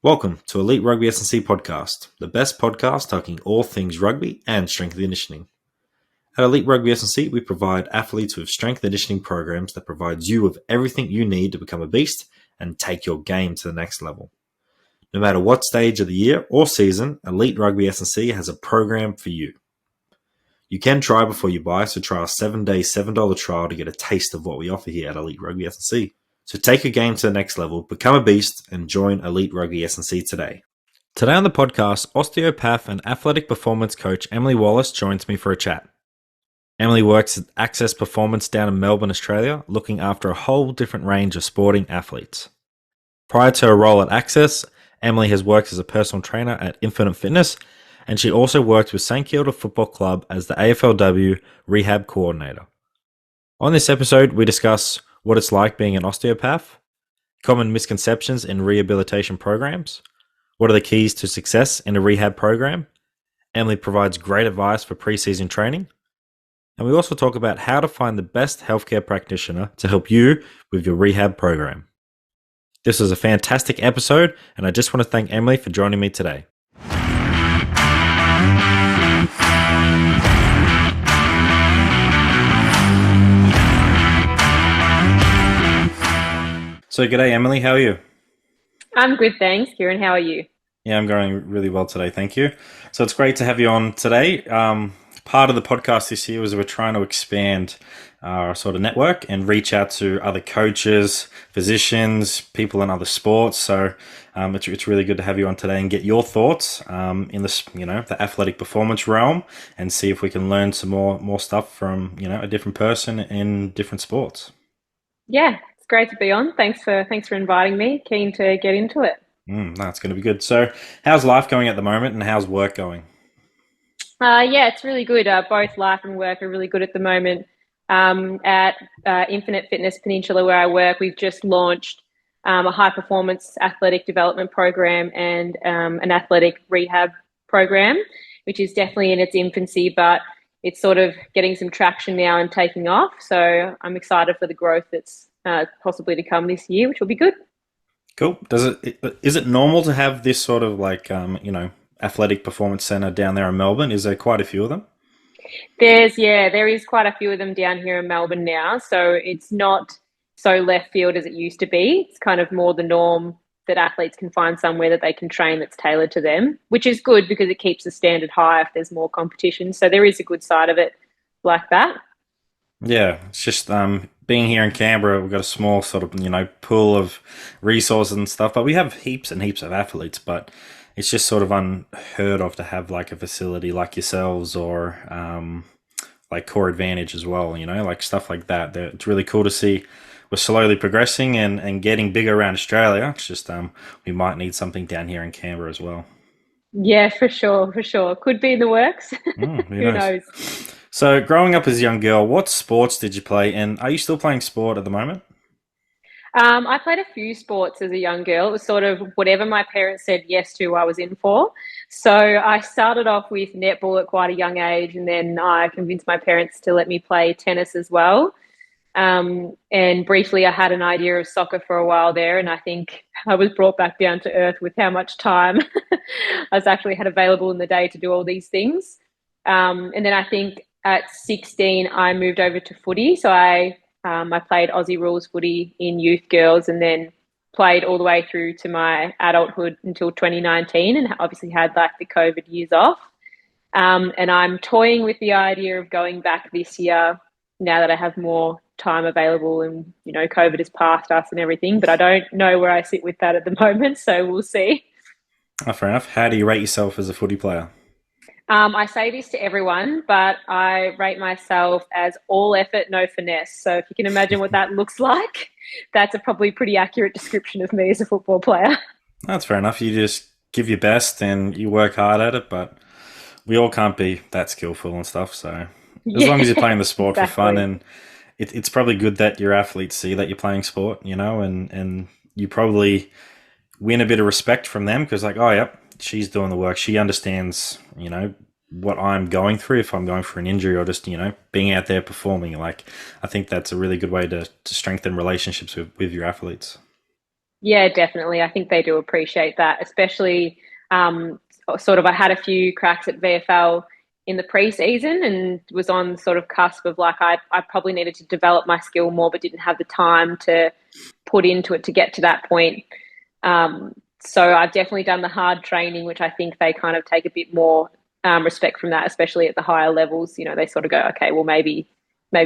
Welcome to Elite Rugby SandC podcast, the best podcast talking all things rugby and strength and conditioning. At Elite Rugby SandC, we provide athletes with strength and conditioning programs that provides you with everything you need to become a beast and take your game to the next level. No matter what stage of the year or season, Elite Rugby SandC has a program for you. You can try before you buy, so try our 7-day, $7 trial to get a taste of what we offer here at Elite Rugby SandC. So take your game to the next level, become a beast, and join Elite Rugby SandC today. Today on the podcast, osteopath and athletic performance coach Emily Wallace joins me for a chat. Emily works at Access Performance down in Melbourne, Australia, looking after a whole different range of sporting athletes. Prior to her role at Access, Emily has worked as a personal trainer at Infinite Fitness, and she also worked with ST Kilda Football Club as the AFLW Rehab coordinator. On this episode, we discuss what it's like being an osteopath, common misconceptions in rehabilitation programs, what are the keys to success in a rehab program. Emily provides great advice for pre-season training, and we also talk about how to find the best healthcare practitioner to help you with your rehab program. This was a fantastic episode, and I just want to thank Emily for joining me today. So g'day Emily, how are you? I'm good, thanks. Kieran, how are you? Yeah, I'm going really well today, thank you. So it's great to have you on today. Part of the podcast this year was we're trying to expand our sort of network and reach out to other coaches, physicians, people in other sports. So it's really good to have you on today and get your thoughts in this, the athletic performance realm, and see if we can learn some more stuff from a different person in different sports. Yeah, it's great to be on. Thanks for inviting me. Keen to get into it. That's going to be good. So how's life going at the moment, and how's work going? Yeah, it's really good. Both life and work are really good at the moment. At Infinite Fitness Peninsula, where I work, we've just launched a high performance athletic development program and an athletic rehab program, which is definitely in its infancy, but it's sort of getting some traction now and taking off. So I'm excited for the growth that's possibly to come this year, which will be good. Cool. Is it normal to have this sort of athletic performance center down there in Melbourne? Is there quite a few of them? There is quite a few of them down here in Melbourne now. So it's not so left field as it used to be. It's kind of more the norm that athletes can find somewhere that they can train that's tailored to them, which is good because it keeps the standard high if there's more competition. So there is a good side of it like that. Yeah, it's just being here in Canberra, we've got a small sort of, pool of resources and stuff, but we have heaps and heaps of athletes, but it's just sort of unheard of to have like a facility like yourselves or like Core Advantage as well, like stuff like that. It's really cool to see we're slowly progressing and getting bigger around Australia. It's just we might need something down here in Canberra as well. Yeah, for sure. Could be in the works. Who knows? So growing up as a young girl, what sports did you play, and are you still playing sport at the moment? I played a few sports as a young girl. It was sort of whatever my parents said yes to, I was in for. So I started off with netball at quite a young age, and then I convinced my parents to let me play tennis as well. And briefly, I had an idea of soccer for a while there, and I think I was brought back down to earth with how much time I was actually had available in the day to do all these things. And then I think at 16, I moved over to footy. So I played Aussie rules footy in youth girls, and then played all the way through to my adulthood until 2019, and obviously had like the COVID years off. And I'm toying with the idea of going back this year now that I have more time available and, COVID has passed us and everything, but I don't know where I sit with that at the moment. So we'll see. Oh, fair enough. How do you rate yourself as a footy player? I say this to everyone, but I rate myself as all effort, no finesse. So if you can imagine what that looks like, that's a probably pretty accurate description of me as a football player. That's fair enough. You just give your best and you work hard at it, but we all can't be that skillful and stuff. So as long as you're playing the sport exactly. For fun, and it's probably good that your athletes see that you're playing sport, and you probably win a bit of respect from them because like, oh, yep, she's doing the work. She understands, what I'm going through if I'm going for an injury or just, being out there performing. Like, I think that's a really good way to strengthen relationships with your athletes. Yeah, definitely. I think they do appreciate that, especially sort of I had a few cracks at VFL in the preseason and was on sort of cusp of like I probably needed to develop my skill more, but didn't have the time to put into it to get to that point. So I've definitely done the hard training, which I think they kind of take a bit more respect from that, especially at the higher levels. You know, they sort of go, okay, well maybe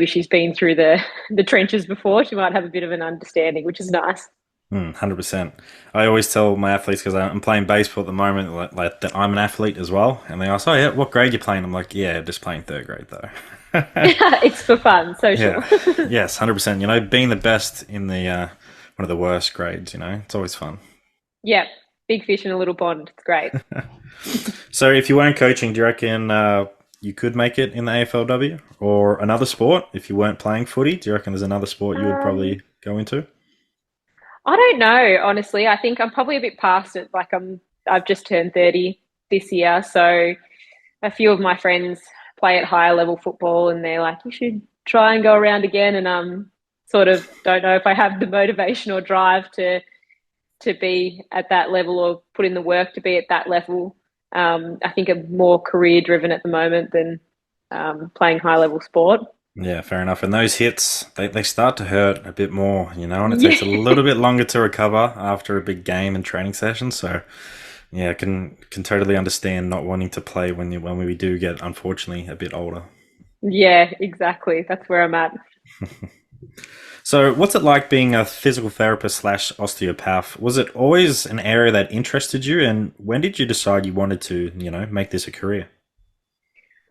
she's been through the trenches before. She might have a bit of an understanding, which is nice. 100%. I always tell my athletes because I'm playing baseball at the moment, like that I'm an athlete as well, and they ask, "Oh yeah, what grade you playing?" I'm like, "Yeah, just playing third grade though." It's for fun, social. Yeah, yes, 100%. You know, being the best in the one of the worst grades, you know, it's always fun. Yeah, big fish in a little pond. It's great. So, if you weren't coaching, do you reckon you could make it in the AFLW or another sport? If you weren't playing footy, do you reckon there's another sport you would Um, probably go into? I don't know, honestly. I think I'm probably a bit past it. I've just turned 30 this year, so a few of my friends play at higher level football and they're like, you should try and go around again. And sort of don't know if I have the motivation or drive to be at that level or put in the work to be at that level. I think I'm more career driven at the moment than playing high level sport. Yeah, fair enough. And those hits, they start to hurt a bit more, you know, and it takes a Yeah. little bit longer to recover after a big game and training session. So, yeah, I can totally understand not wanting to play when we do get unfortunately a bit older. Yeah, exactly. That's where I'm at. So, what's it like being a physical therapist slash osteopath? Was it always an area that interested you, and when did you decide you wanted to, you know, make this a career?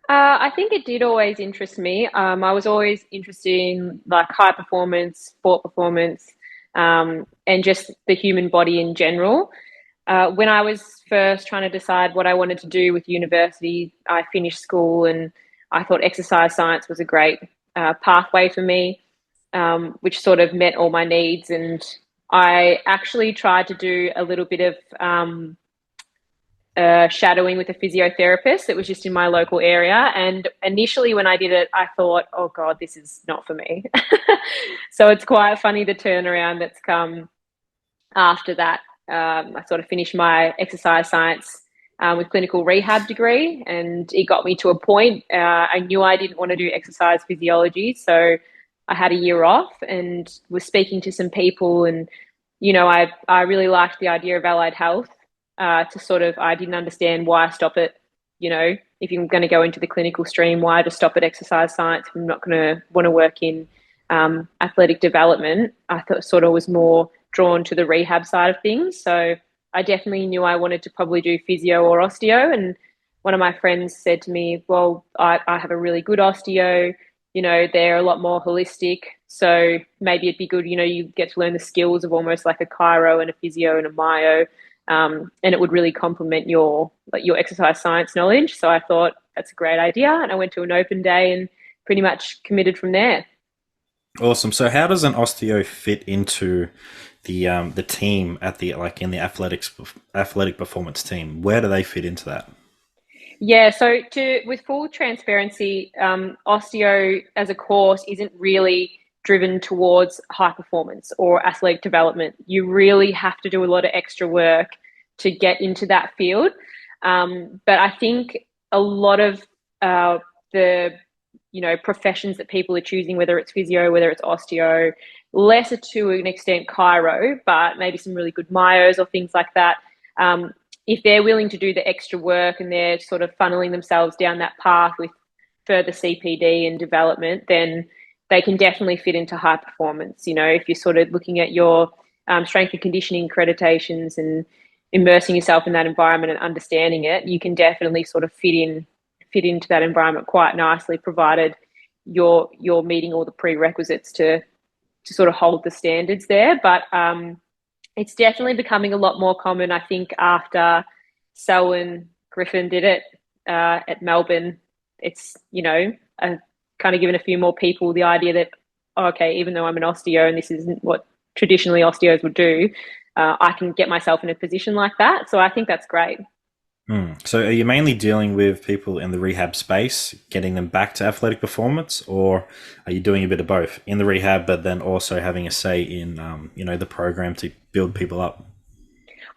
I think it did always interest me. I was always interested in like high performance, sport performance, and just the human body in general. When I was first trying to decide what I wanted to do with university, I finished school and I thought exercise science was a great pathway for me, which sort of met all my needs. And I actually tried to do a little bit of shadowing with a physiotherapist that was just in my local area. And initially, when I did it, I thought, oh God, this is not for me. So it's quite funny the turnaround that's come after that. I sort of finished my exercise science with clinical rehab degree, and it got me to a point. I knew I didn't want to do exercise physiology, so I had a year off and was speaking to some people, and I really liked the idea of allied health. To sort of, I didn't understand why stop it. If you're going to go into the clinical stream, why just stop at exercise science? If I'm not going to want to work in athletic development. I thought sort of was more drawn to the rehab side of things. So I definitely knew I wanted to probably do physio or osteo. And one of my friends said to me, well, I have a really good osteo. They're a lot more holistic. So maybe it'd be good, you get to learn the skills of almost like a chiro and a physio and a myo. And it would really complement your exercise science knowledge. So I thought that's a great idea. And I went to an open day and pretty much committed from there. Awesome. So, how does an osteo fit into the team at the like in the athletic performance team? Where do they fit into that? Yeah, so with full transparency, osteo as a course isn't really driven towards high performance or athletic development. You really have to do a lot of extra work to get into that field. But I think a lot of the professions that people are choosing, whether it's physio, whether it's osteo, lesser to an extent chiro, but maybe some really good myos or things like that. If they're willing to do the extra work and they're sort of funneling themselves down that path with further CPD and development, then they can definitely fit into high performance. If you're sort of looking at your strength and conditioning accreditations and immersing yourself in that environment and understanding it, you can definitely sort of fit into that environment quite nicely, provided you're meeting all the prerequisites to sort of hold the standards there. But it's definitely becoming a lot more common. I think after Selwyn Griffin did it at Melbourne, it's kind of given a few more people the idea that, oh, okay, even though I'm an osteo and this isn't what traditionally osteos would do, I can get myself in a position like that. So I think that's great. So are you mainly dealing with people in the rehab space, getting them back to athletic performance, or are you doing a bit of both in the rehab, but then also having a say in, the program to build people up?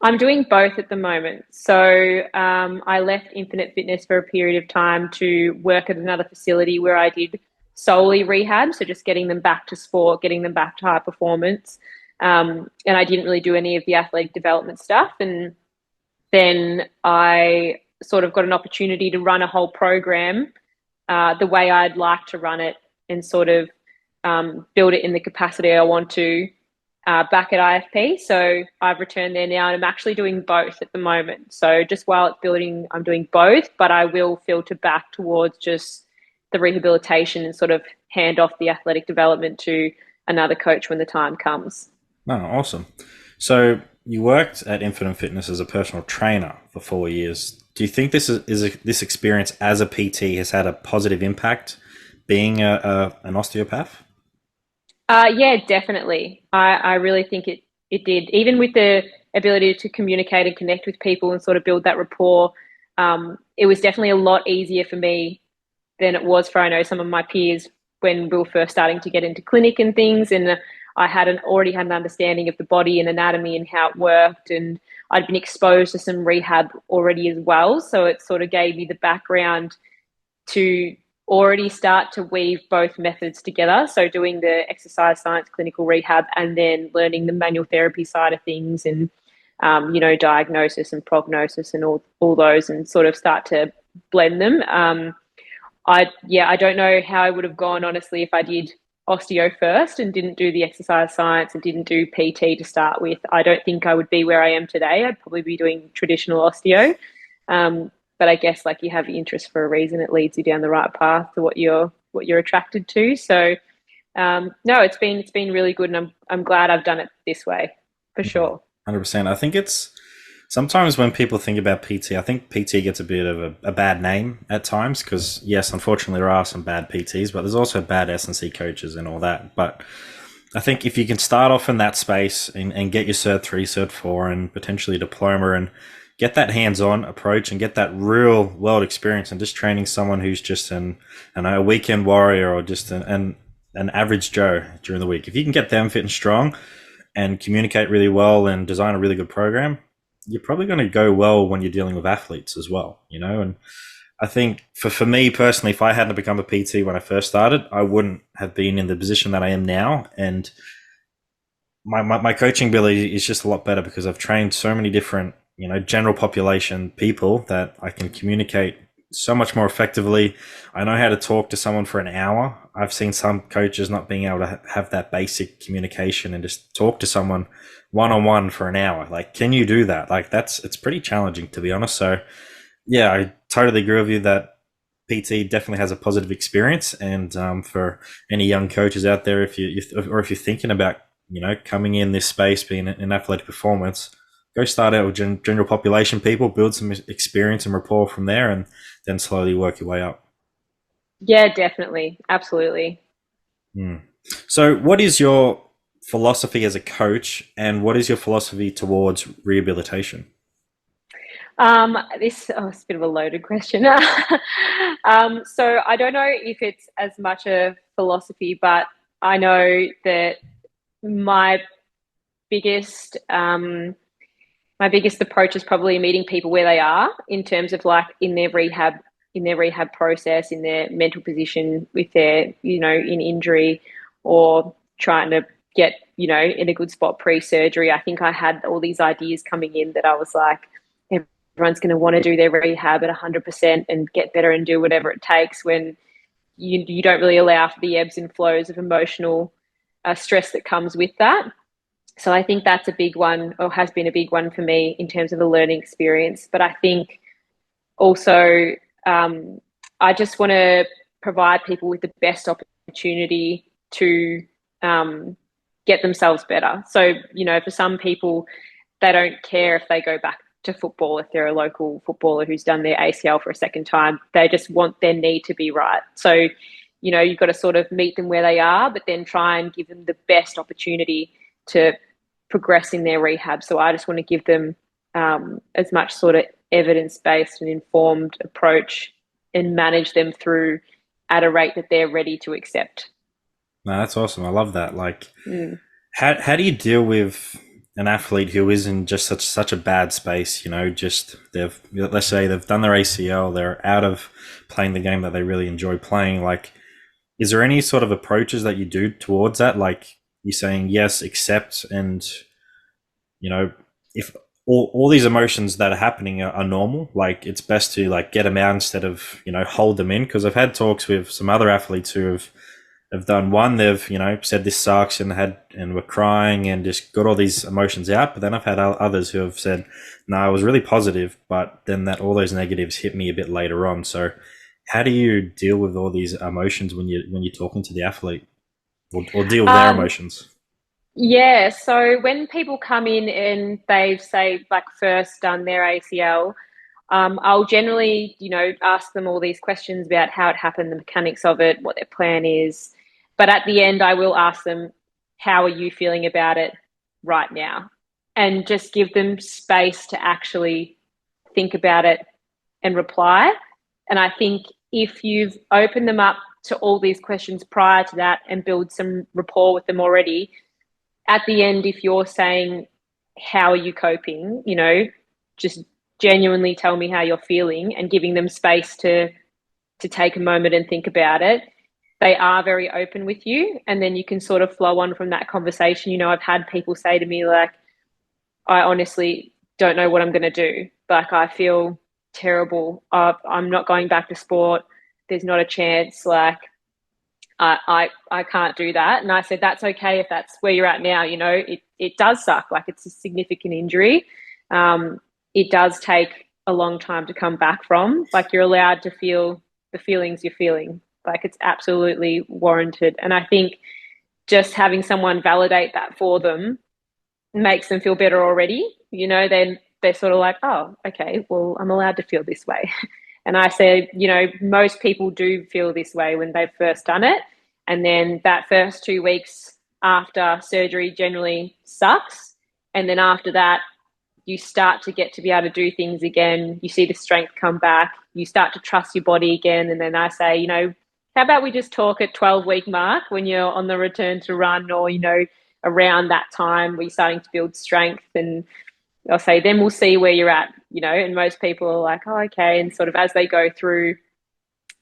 I'm doing both at the moment. So I left Infinite Fitness for a period of time to work at another facility where I did solely rehab. So just getting them back to sport, getting them back to high performance. And I didn't really do any of the athletic development stuff. And then I sort of got an opportunity to run a whole program the way I'd like to run it and sort of build it in the capacity I want to back at IFP. So I've returned there now and I'm actually doing both at the moment. So just while it's building, I'm doing both, but I will filter back towards just the rehabilitation and sort of hand off the athletic development to another coach when the time comes. Oh, awesome. So you worked at Infinite Fitness as a personal trainer for 4 years. Do you think this experience as a PT has had a positive impact being an osteopath? Yeah, definitely. I really think it did. Even with the ability to communicate and connect with people and sort of build that rapport, it was definitely a lot easier for me than it was for I know some of my peers when we were first starting to get into clinic and things. And I hadn't already had an understanding of the body and anatomy and how it worked, and I'd been exposed to some rehab already as well. So it sort of gave me the background to already start to weave both methods together. So doing the exercise science clinical rehab and then learning the manual therapy side of things and diagnosis and prognosis and all those and sort of start to blend them. I don't know how I would have gone honestly if I did osteo first and didn't do the exercise science and didn't do PT to start with. I don't think I would be where I am today. I'd probably be doing traditional osteo. But I guess like you have the interest for a reason. It leads you down the right path to what you're attracted to. So no, it's been really good, and I'm glad I've done it this way for Yeah, sure. 100%. I think it's sometimes when people think about PT, I think PT gets a bit of a bad name at times because, yes, unfortunately, there are some bad PTs, but there's also bad S&C coaches and all that. But I think if you can start off in that space and get your Cert 3, Cert 4, and potentially a diploma and get that hands-on approach and get that real world experience and just training someone who's just a weekend warrior or just an average Joe during the week. If you can get them fit and strong and communicate really well and design a really good program, you're probably going to go well when you're dealing with athletes as well, And I think for me personally, if I hadn't become a PT when I first started, I wouldn't have been in the position that I am now. And my coaching ability is just a lot better because I've trained so many different, general population people that I can communicate so much more effectively. I know how to talk to someone for an hour. I've seen some coaches not being able to have that basic communication and just talk to someone one on one for an hour. Like, can you do that? Like, it's pretty challenging, to be honest. So, yeah, I totally agree with you that PT definitely has a positive experience. And for any young coaches out there, if you're thinking about coming in this space, being in athletic performance, go start out with general population people, build some experience and rapport from there, and then slowly work your way up. Yeah, definitely, absolutely. Mm. So, what is your philosophy as a coach, and what is your philosophy towards rehabilitation? It's a bit of a loaded question. So I don't know if it's as much a philosophy, but I know that my biggest my biggest approach is probably meeting people where they are in terms of like in their rehab process, in their mental position with their, in injury or trying to get, in a good spot pre-surgery. I think I had all these ideas coming in that I was like, everyone's going to want to do their rehab at 100% and get better and do whatever it takes when you don't really allow for the ebbs and flows of emotional stress that comes with that. So I think that's a big one, or has been a big one for me in terms of the learning experience. But I think also um, I just want to provide people with the best opportunity to get themselves better. So, for some people, they don't care if they go back to football, if they're a local footballer who's done their ACL for a second time. They just want their knee to be right. So, you've got to sort of meet them where they are, but then try and give them the best opportunity to progress in their rehab. So I just want to give them as much sort of evidence-based and informed approach and manage them through at a rate that they're ready to accept. No, that's awesome. I love that. Like, Mm. how do you deal with an athlete who is in just such a bad space? You know, just they've, let's say they've done their ACL, they're out of playing the game that they really enjoy playing. Like, is there any sort of approaches that you do towards that? Like, you're saying yes, accept, and you know, if all these emotions that are happening are normal, like it's best to like get them out instead of, you know, hold them in. Because I've had talks with some other athletes who have done one, they've, you know, said this sucks and were crying and just got all these emotions out. But then I've had others who have said, no, I was really positive, but then that all those negatives hit me a bit later on. So how do you deal with all these emotions when you're talking to the athlete, or deal with their Um, emotions? yeah, so when people come in and they've, say, like first done their ACL, I'll generally, ask them all these questions about how it happened, the mechanics of it, what their plan is. But at the end, I will ask them, how are you feeling about it right now? And just give them space to actually think about it and reply. And I think if you've opened them up to all these questions prior to that and build some rapport with them already, at the end, if you're saying, how are you coping, just genuinely tell me how you're feeling and giving them space to take a moment and think about it, they are very open with you. And then you can sort of flow on from that conversation. I've had people say to me, like, I honestly don't know what I'm going to do. Like, I feel terrible. I'm not going back to sport. There's not a chance. Like, I can't do that. And I said, that's okay if that's where you're at now. It does suck. Like, it's a significant injury. It does take a long time to come back from. Like, you're allowed to feel the feelings you're feeling. Like, it's absolutely warranted. And I think just having someone validate that for them makes them feel better already. Then they're sort of like, oh, okay, well, I'm allowed to feel this way. And I said, most people do feel this way when they've first done it. And then that first 2 weeks after surgery generally sucks. And then after that, you start to get to be able to do things again. You see the strength come back. You start to trust your body again. And then I say, how about we just talk at 12-week mark when you're on the return to run, or, around that time where you're starting to build strength. And I'll say, then we'll see where you're at, and most people are like, oh, okay. And sort of as they go through,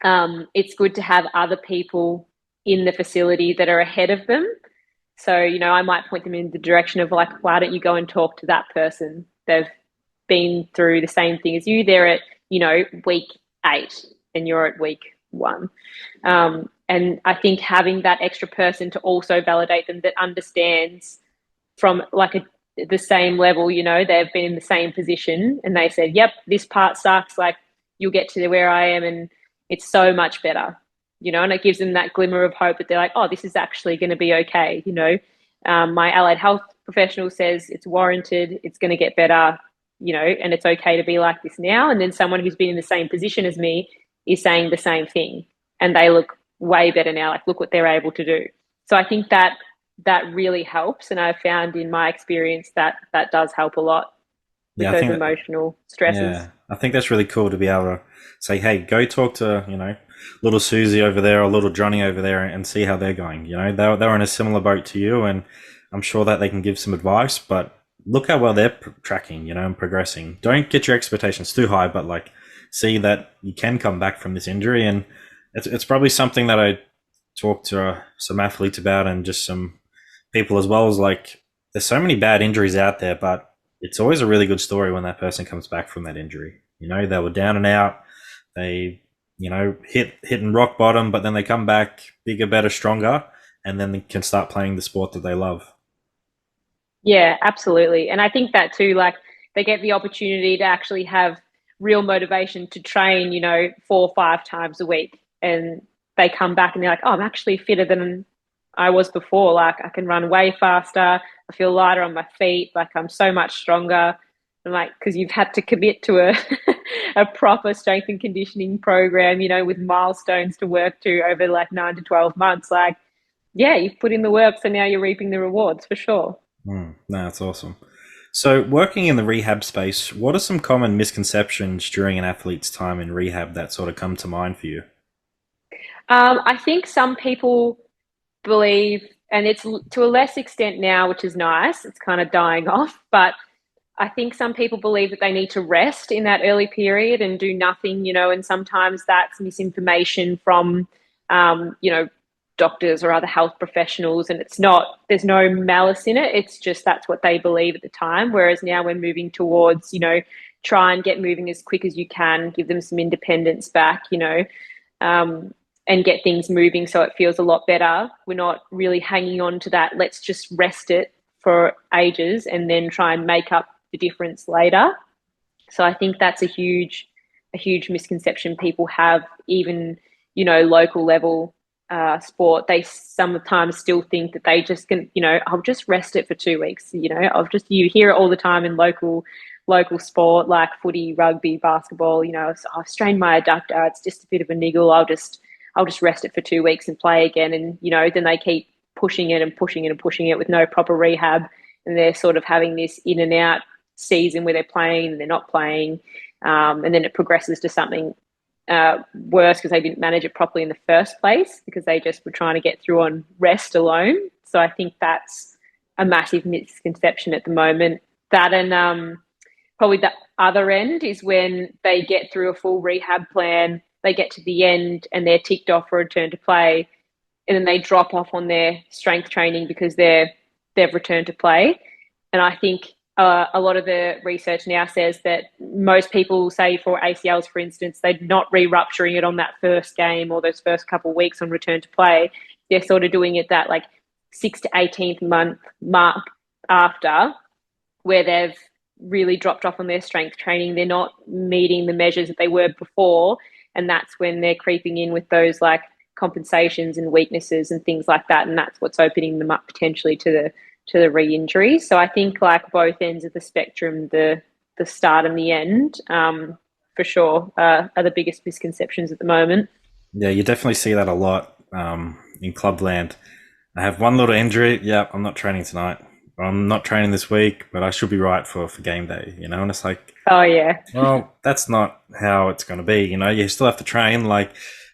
it's good to have other people in the facility that are ahead of them. So, I might point them in the direction of like, why don't you go and talk to that person? They've been through the same thing as you. They're at, week 8 and you're at week 1. And I think having that extra person to also validate them that understands from like the same level, they've been in the same position and they said, yep, this part sucks. Like, you'll get to where I am and it's so much better, and it gives them that glimmer of hope that they're like, oh, this is actually going to be okay. My allied health professional says it's warranted, it's going to get better, and it's okay to be like this now. And then someone who's been in the same position as me is saying the same thing and they look way better now. Like, look what they're able to do. So I think that really helps. And I've found in my experience that does help a lot with Yeah, I those think that, emotional stresses. yeah, I think that's really cool to be able to say, hey, go talk to, little Susie over there or little Johnny over there and see how they're going. They're in a similar boat to you, and I'm sure that they can give some advice, but look how well they're tracking, and progressing. Don't get your expectations too high, but like, see that you can come back from this injury. And it's probably something that I talk to some athletes about, and just some people as well, as like, there's so many bad injuries out there, but it's always a really good story when that person comes back from that injury. They were down and out. They, hitting rock bottom, but then they come back bigger, better, stronger, and then they can start playing the sport that they love. Yeah, absolutely. And I think that too, like, they get the opportunity to actually have real motivation to train, 4 or 5 times a week. And they come back and they're like, oh, I'm actually fitter than I was before. Like, I can run way faster. I feel lighter on my feet. Like, I'm so much stronger. And like, because you've had to commit to a a proper strength and conditioning program, with milestones to work to over like 9 to 12 months. Like, yeah, you've put in the work, so now you're reaping the rewards for sure. No, that's awesome. So, working in the rehab space, what are some common misconceptions during an athlete's time in rehab that sort of come to mind for you? I think some people believe, and it's to a less extent now, which is nice, it's kind of dying off, but I think some people believe that they need to rest in that early period and do nothing, and sometimes that's misinformation from, doctors or other health professionals. And it's not, there's no malice in it. It's just that's what they believe at the time. Whereas now we're moving towards, try and get moving as quick as you can, give them some independence back, um, and get things moving so it feels a lot better. We're not really hanging on to that. Let's just rest it for ages and then try and make up the difference later. So I think that's a huge misconception people have, even, local level sport. They sometimes still think that they just can, I'll just rest it for 2 weeks. You hear it all the time in local sport like footy, rugby, basketball. I've strained my adductor. It's just a bit of a niggle. I'll just rest it for 2 weeks and play again. And, then they keep pushing it and pushing it and pushing it with no proper rehab. And they're sort of having this in and out season where they're playing and they're not playing. And then it progresses to something worse because they didn't manage it properly in the first place because they just were trying to get through on rest alone. So I think that's a massive misconception at the moment. That and probably the other end is when they get through a full rehab plan, they get to the end and they're ticked off for return to play, and then they drop off on their strength training because they've returned to play. And I think a lot of the research now says that most people say for ACLs, for instance, they're not re-rupturing it on that first game or those first couple of weeks on return to play. They're sort of doing it that like 6 to 18th month mark after, where they've really dropped off on their strength training. They're not meeting the measures that they were before. And that's when they're creeping in with those like compensations and weaknesses and things like that. And that's what's opening them up potentially to the re-injury. So I think like both ends of the spectrum, the start and the end, for sure, are the biggest misconceptions at the moment. Yeah, you definitely see that a lot in clubland. I have one little injury. Yeah, I'm not training tonight. I'm not training this week, but I should be right for game day, And it's like, Oh yeah. well, that's not how it's going to be. You still have to train. Like,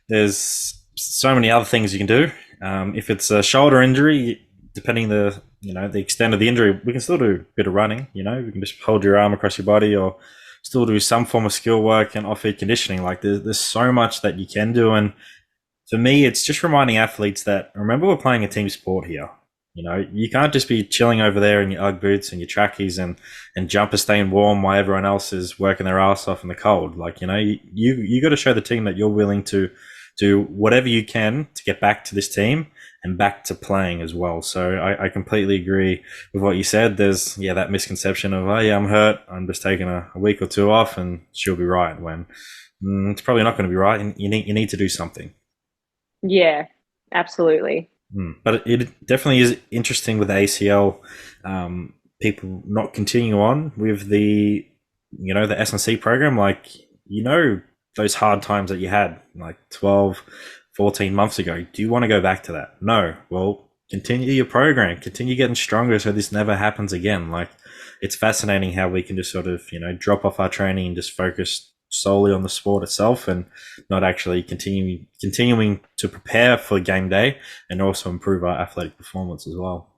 there's so many other things you can do. If it's a shoulder injury, depending the extent of the injury, we can still do a bit of running. We can just hold your arm across your body, or still do some form of skill work and off-field conditioning. Like, there's so much that you can do, and for me, it's just reminding athletes that, remember, we're playing a team sport here. You can't just be chilling over there in your Ugg boots and your trackies and jumpers staying warm while everyone else is working their ass off in the cold. Like, you got to show the team that you're willing to do whatever you can to get back to this team and back to playing as well. So I completely agree with what you said. There's, that misconception of, oh yeah, I'm hurt, I'm just taking a week or two off and she'll be right, when it's probably not going to be right. And you need to do something. Yeah, absolutely. But it definitely is interesting with ACL, people not continuing on with the SNC program. Like, those hard times that you had like 12, 14 months ago. Do you want to go back to that? No. Well, continue your program, continue getting stronger so this never happens again. Like, it's fascinating how we can just sort of, drop off our training and just focus solely on the sport itself and not actually continuing to prepare for game day and also improve our athletic performance as well.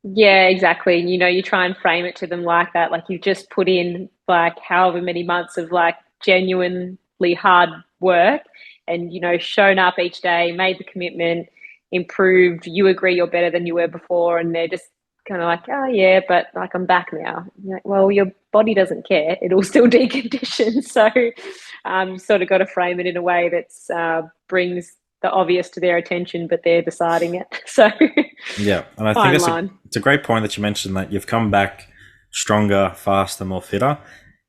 Yeah, exactly. You try and frame it to them like that. Like you've just put in like however many months of like genuinely hard work and, shown up each day, made the commitment, improved. You agree you're better than you were before. And they're just kind of like, oh, yeah, but like I'm back now. You're like, well, your body doesn't care. It'll still decondition. So you sort of got to frame it in a way that brings the obvious to their attention, but they're deciding it. So yeah, and I think it's a great point that you mentioned that you've come back stronger, faster, more fitter.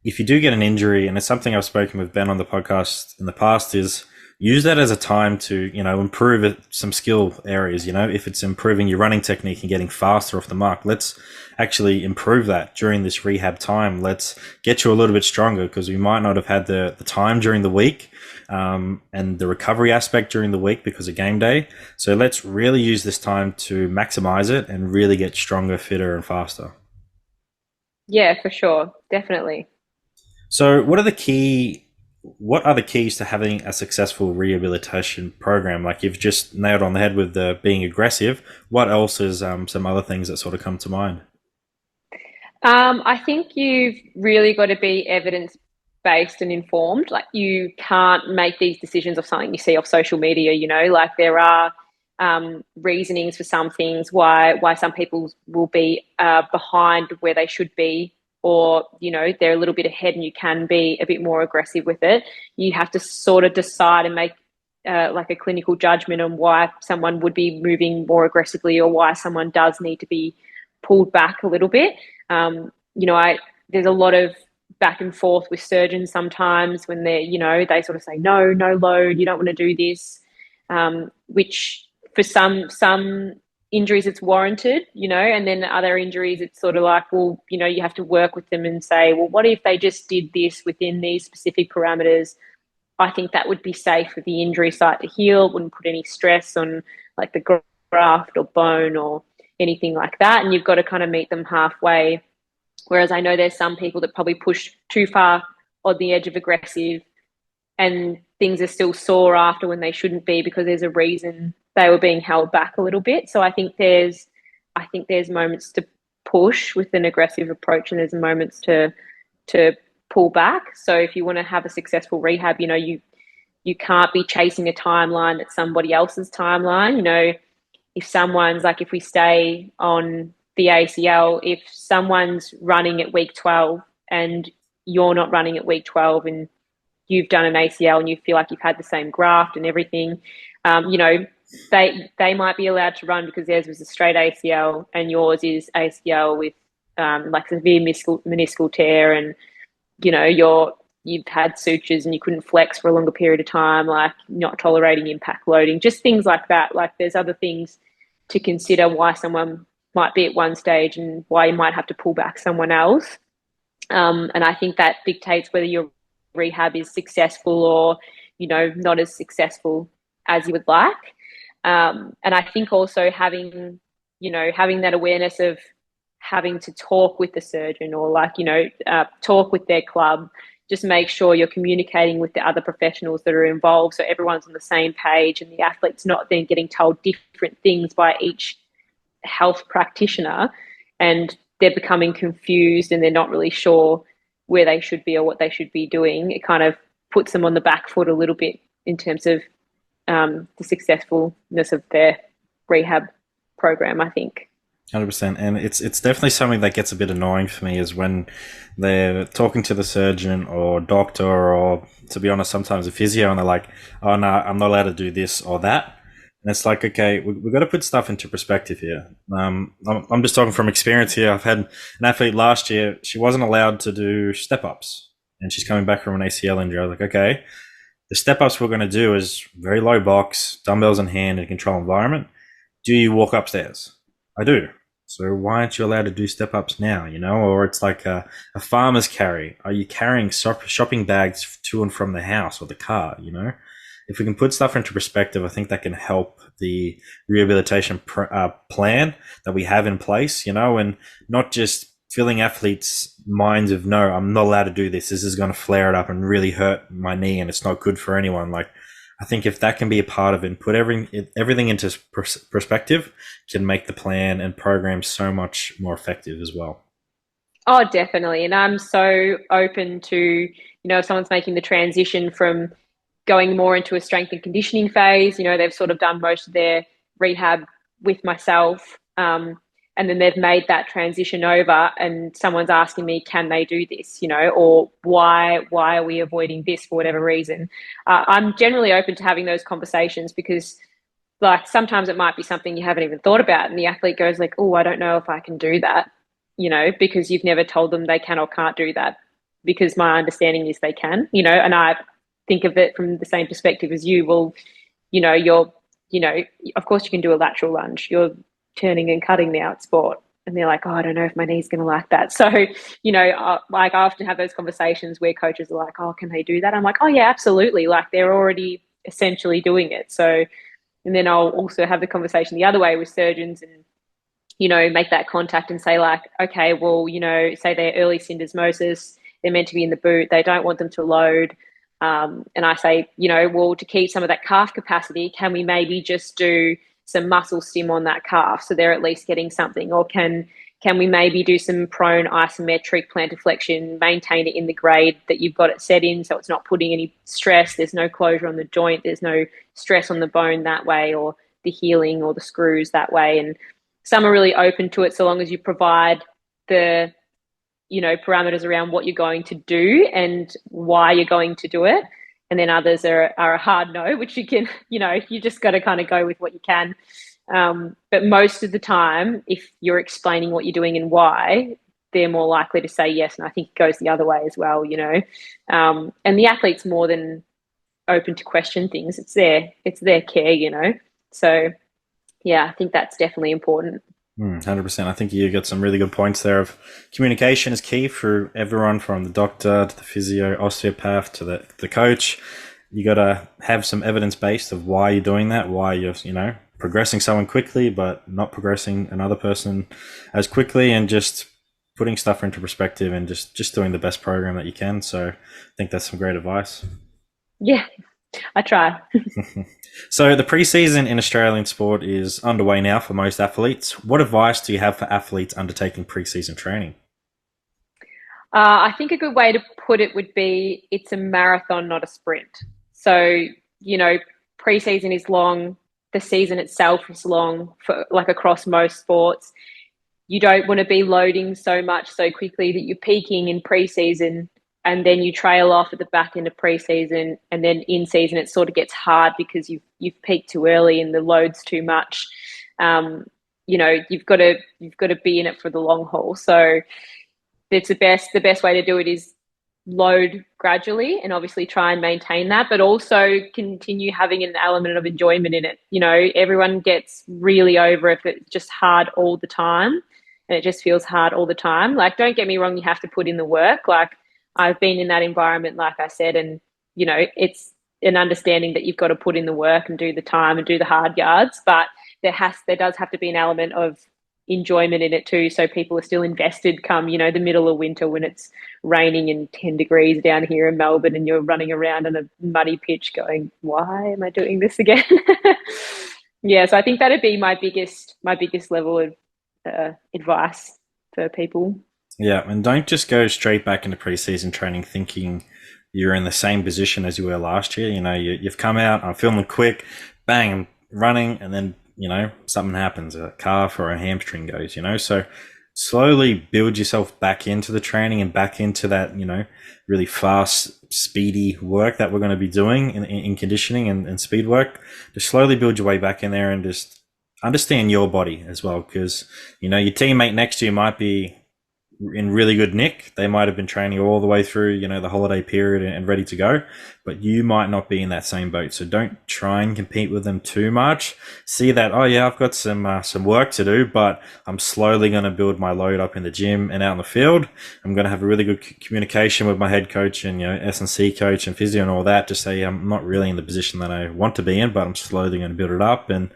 If you do get an injury, and it's something I've spoken with Ben on the podcast in the past, is use that as a time to, improve some skill areas. If it's improving your running technique and getting faster off the mark, let's actually improve that during this rehab time. Let's get you a little bit stronger because we might not have had the time during the week and the recovery aspect during the week because of game day. So let's really use this time to maximize it and really get stronger, fitter, and faster. Yeah, for sure. Definitely. So, what are the keys to having a successful rehabilitation program? Like you've just nailed on the head with the being aggressive. What else is some other things that sort of come to mind? I think you've really got to be evidence based and informed. Like you can't make these decisions of something you see off social media. Like there are reasonings for some things why some people will be behind where they should be, or they're a little bit ahead, and you can be a bit more aggressive with it. You have to sort of decide and make like a clinical judgment on why someone would be moving more aggressively or why someone does need to be pulled back a little bit. I there's a lot of back and forth with surgeons sometimes when they sort of say no load, you don't want to do this, which for some injuries it's warranted, and then other injuries it's sort of like, well, you have to work with them and say, well, what if they just did this within these specific parameters? I think that would be safe for the injury site to heal. It wouldn't put any stress on like the graft or bone or anything like that. And you've got to kind of meet them halfway. Whereas I know there's some people that probably push too far on the edge of aggressive, and things are still sore after when they shouldn't be because there's a reason they were being held back a little bit. So I think there's moments to push with an aggressive approach, and there's moments to pull back. So if you want to have a successful rehab, you can't be chasing a timeline that's somebody else's timeline. If we stay on the ACL, if someone's running at week 12 and you're not running at week 12, and you've done an ACL and you feel like you've had the same graft and everything, um, you know, they might be allowed to run because theirs was a straight ACL and yours is ACL with like severe meniscal tear, and you've had sutures and you couldn't flex for a longer period of time, like not tolerating impact loading, just things like that. Like there's other things to consider why someone might be at one stage and why you might have to pull back someone else. And I think that dictates whether your rehab is successful or, not as successful as you would like. And I think also having that awareness of having to talk with the surgeon or talk with their club, just make sure you're communicating with the other professionals that are involved so everyone's on the same page and the athlete's not then getting told different things by each health practitioner, and they're becoming confused and they're not really sure where they should be or what they should be doing. It kind of puts them on the back foot a little bit in terms of the successfulness of their rehab program, I think. 100%. And it's definitely something that gets a bit annoying for me is when they're talking to the surgeon or doctor or, to be honest, sometimes a physio, and they're like, oh no, I'm not allowed to do this or that. And it's like, okay, we've got to put stuff into perspective here. I'm just talking from experience here. I've had an athlete last year. She wasn't allowed to do step ups, and she's coming back from an ACL injury. I was like, okay, the step ups we're going to do is very low box, dumbbells in hand, in a controlled environment. Do you walk upstairs? I do. So why aren't you allowed to do step ups now? Or it's like a farmer's carry. Are you carrying shopping bags to and from the house or the car? If we can put stuff into perspective, I think that can help the rehabilitation plan that we have in place, and not just filling athletes' minds of, no, I'm not allowed to do this. This is going to flare it up and really hurt my knee and it's not good for anyone. Like, I think if that can be a part of it and put everything into perspective, can make the plan and program so much more effective as well. Oh, definitely. And I'm so open to, if someone's making the transition from going more into a strength and conditioning phase, they've sort of done most of their rehab with myself. And then they've made that transition over and someone's asking me, can they do this, or why are we avoiding this for whatever reason? I'm generally open to having those conversations because like sometimes it might be something you haven't even thought about. And the athlete goes like, oh, I don't know if I can do that, because you've never told them they can or can't do that, because my understanding is they can, and I think of it from the same perspective as you. Well, you're, of course you can do a lateral lunge. You're turning and cutting the out sport. And they're like, oh, I don't know if my knee's going to like that. So, like I often have those conversations where coaches are like, oh, can they do that? I'm like, oh yeah, absolutely. Like they're already essentially doing it. So, and then I'll also have the conversation the other way with surgeons and make that contact and say like, okay, well, say they're early syndesmosis, they're meant to be in the boot, they don't want them to load. And I say, well, to keep some of that calf capacity, can we maybe just do some muscle stim on that calf so they're at least getting something? Or can we maybe do some prone isometric plantar flexion, maintain it in the grade that you've got it set in so it's not putting any stress, there's no closure on the joint, there's no stress on the bone that way, or the healing or the screws that way. And some are really open to it so long as you provide the parameters around what you're going to do and why you're going to do it. And then others are a hard no, which you can, you just got to kind of go with what you can. But most of the time, if you're explaining what you're doing and why, they're more likely to say yes. And I think it goes the other way as well, and the athlete's more than open to question things. It's their care, So yeah, I think that's definitely important. 100%. I think you got some really good points there of communication is key for everyone, from the doctor to the physio, osteopath to the coach. You got to have some evidence based of why you're doing that, why you're, progressing someone quickly, but not progressing another person as quickly, and just putting stuff into perspective and just doing the best program that you can. So I think that's some great advice. Yeah, I try. So the preseason in Australian sport is underway now for most athletes. What advice do you have for athletes undertaking preseason training? I think a good way to put it would be it's a marathon, not a sprint. So, preseason is long. The season itself is long for like across most sports. You don't want to be loading so much so quickly that you're peaking in preseason and then you trail off at the back end of preseason, and then in season it sort of gets hard because you've peaked too early and the load's too much. You've got to be in it for the long haul. So it's the best way to do it is load gradually and obviously try and maintain that, but also continue having an element of enjoyment in it. Everyone gets really over if it's just hard all the time and it just feels hard all the time. Like, don't get me wrong, you have to put in the work. Like, I've been in that environment, like I said, and, it's an understanding that you've got to put in the work and do the time and do the hard yards, but there does have to be an element of enjoyment in it too, so people are still invested come the middle of winter when it's raining and 10 degrees down here in Melbourne and you're running around on a muddy pitch going, why am I doing this again? Yeah, so I think that'd be my biggest level of advice for people. Yeah, and don't just go straight back into preseason training thinking you're in the same position as you were last year. You've come out, I'm feeling quick, bang, I'm running, and then something happens, a calf or a hamstring goes, so slowly build yourself back into the training and back into that, really fast, speedy work that we're going to be doing in conditioning and speed work. Just slowly build your way back in there and just understand your body as well, because, your teammate next to you might be in really good nick. They might have been training all the way through, the holiday period and ready to go, but you might not be in that same boat. So don't try and compete with them too much. See that, oh yeah, I've got some work to do, but I'm slowly going to build my load up in the gym and out in the field. I'm going to have a really good communication with my head coach and, S&C coach and physio and all that to say I'm not really in the position that I want to be in, but I'm slowly going to build it up. And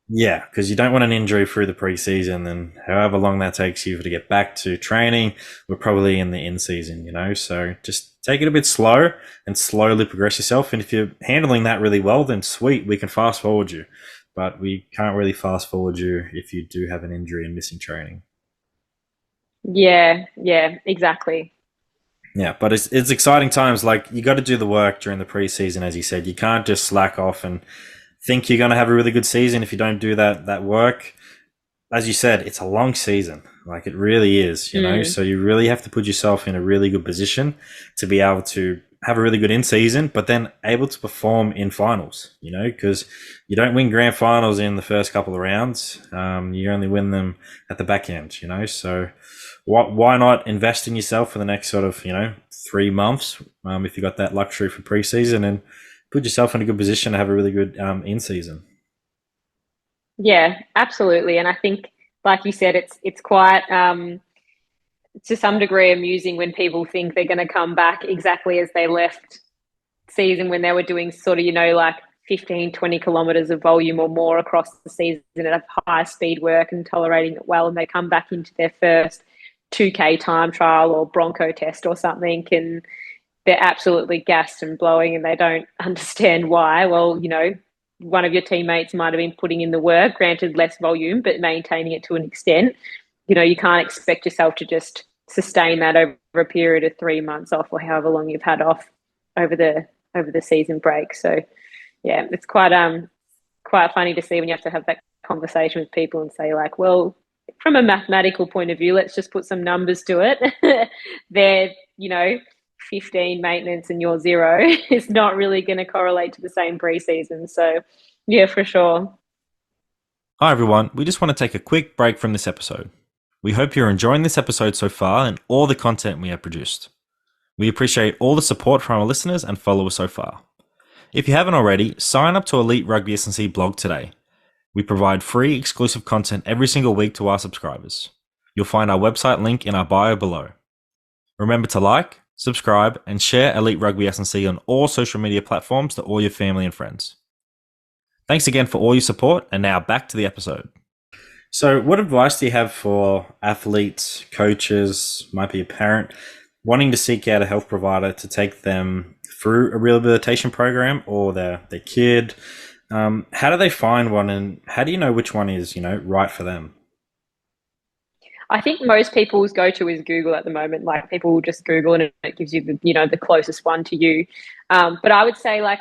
yeah, because you don't want an injury through the preseason, and however long that takes you to get back to training, we're probably in the in-season, So just take it a bit slow and slowly progress yourself. And if you're handling that really well, then sweet, we can fast forward you. But we can't really fast forward you if you do have an injury and missing training. Yeah, exactly. Yeah, but it's exciting times. Like, you got to do the work during the preseason, as you said. You can't just slack off and think you're going to have a really good season if you don't do that work. As you said, it's a long season. Like, it really is, so you really have to put yourself in a really good position to be able to have a really good in-season, but then able to perform in finals, because you don't win grand finals in the first couple of rounds. You only win them at the back end, so why not invest in yourself for the next sort of, 3 months, if you got that luxury for preseason, and put yourself in a good position to have a really good in-season. Yeah, absolutely. And I think, like you said, it's quite to some degree amusing when people think they're going to come back exactly as they left season when they were doing sort of, like 15, 20 kilometres of volume or more across the season at high speed work and tolerating it well, and they come back into their first 2K time trial or bronco test or something, and they're absolutely gassed and blowing and they don't understand why. Well, one of your teammates might have been putting in the work, granted less volume, but maintaining it to an extent. You can't expect yourself to just sustain that over a period of 3 months off or however long you've had off over the season break. So yeah, it's quite funny to see when you have to have that conversation with people and say, like, well, from a mathematical point of view, let's just put some numbers to it. They're 15 maintenance and you're 0 is not really going to correlate to the same preseason. So yeah, for sure. Hi everyone, we just want to take a quick break from this episode. We hope you're enjoying this episode so far and all the content we have produced. We appreciate all the support from our listeners and followers so far. If you haven't already, sign up to Elite Rugby SandC blog today. We provide free exclusive content every single week to our subscribers. You'll find our website link in our bio below. Remember to like, subscribe, and share Elite Rugby SandC on all social media platforms to all your family and friends. Thanks again for all your support, and now back to the episode. So what advice do you have for athletes, coaches, might be a parent, wanting to seek out a health provider to take them through a rehabilitation program or their kid? How do they find one, and how do you know which one is, right for them? I think most people's go-to is Google at the moment. Like, people will just Google and it gives you the closest one to you. But I would say, like,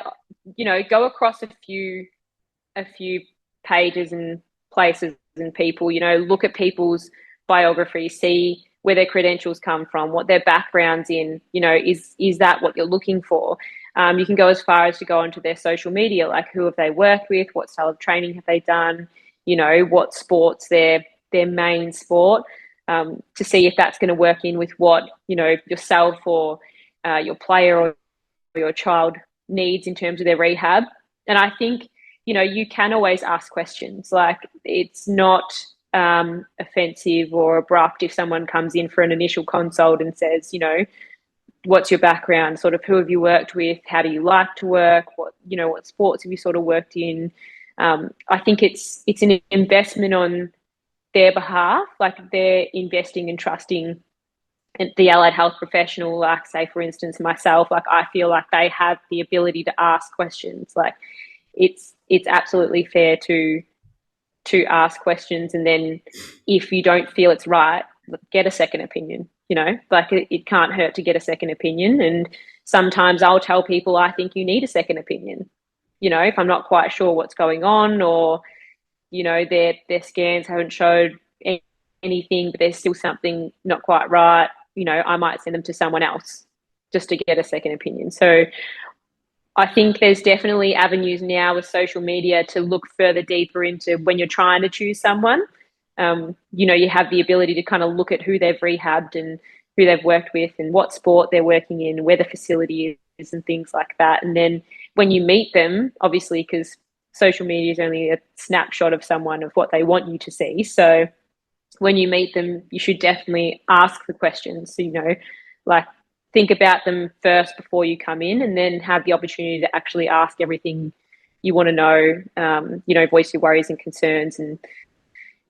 go across a few pages and places and people, look at people's biographies, see where their credentials come from, what their background's in, is that what you're looking for? You can go as far as to go onto their social media, like who have they worked with, what style of training have they done, what sports their main sport, to see if that's going to work in with what, yourself or your player or your child needs in terms of their rehab. And I think, you can always ask questions. Like, it's not offensive or abrupt if someone comes in for an initial consult and says, what's your background? Sort of, who have you worked with? How do you like to work? What sports have you sort of worked in? I think it's an investment on their behalf. Like, they're investing and trusting the allied health professional. Like, say, for instance, myself, like, I feel like they have the ability to ask questions. Like, it's absolutely fair to ask questions, and then if you don't feel it's right, get a second opinion. Like, it can't hurt to get a second opinion. And sometimes I'll tell people, I think you need a second opinion, if I'm not quite sure what's going on, or their scans haven't showed anything, but there's still something not quite right, I might send them to someone else just to get a second opinion. So I think there's definitely avenues now with social media to look further deeper into when you're trying to choose someone. You have the ability to kind of look at who they've rehabbed and who they've worked with and what sport they're working in, where the facility is and things like that. And then when you meet them, obviously, because social media is only a snapshot of someone, of what they want you to see. So when you meet them, you should definitely ask the questions. So, like, think about them first before you come in, and then have the opportunity to actually ask everything you want to know, voice your worries and concerns, and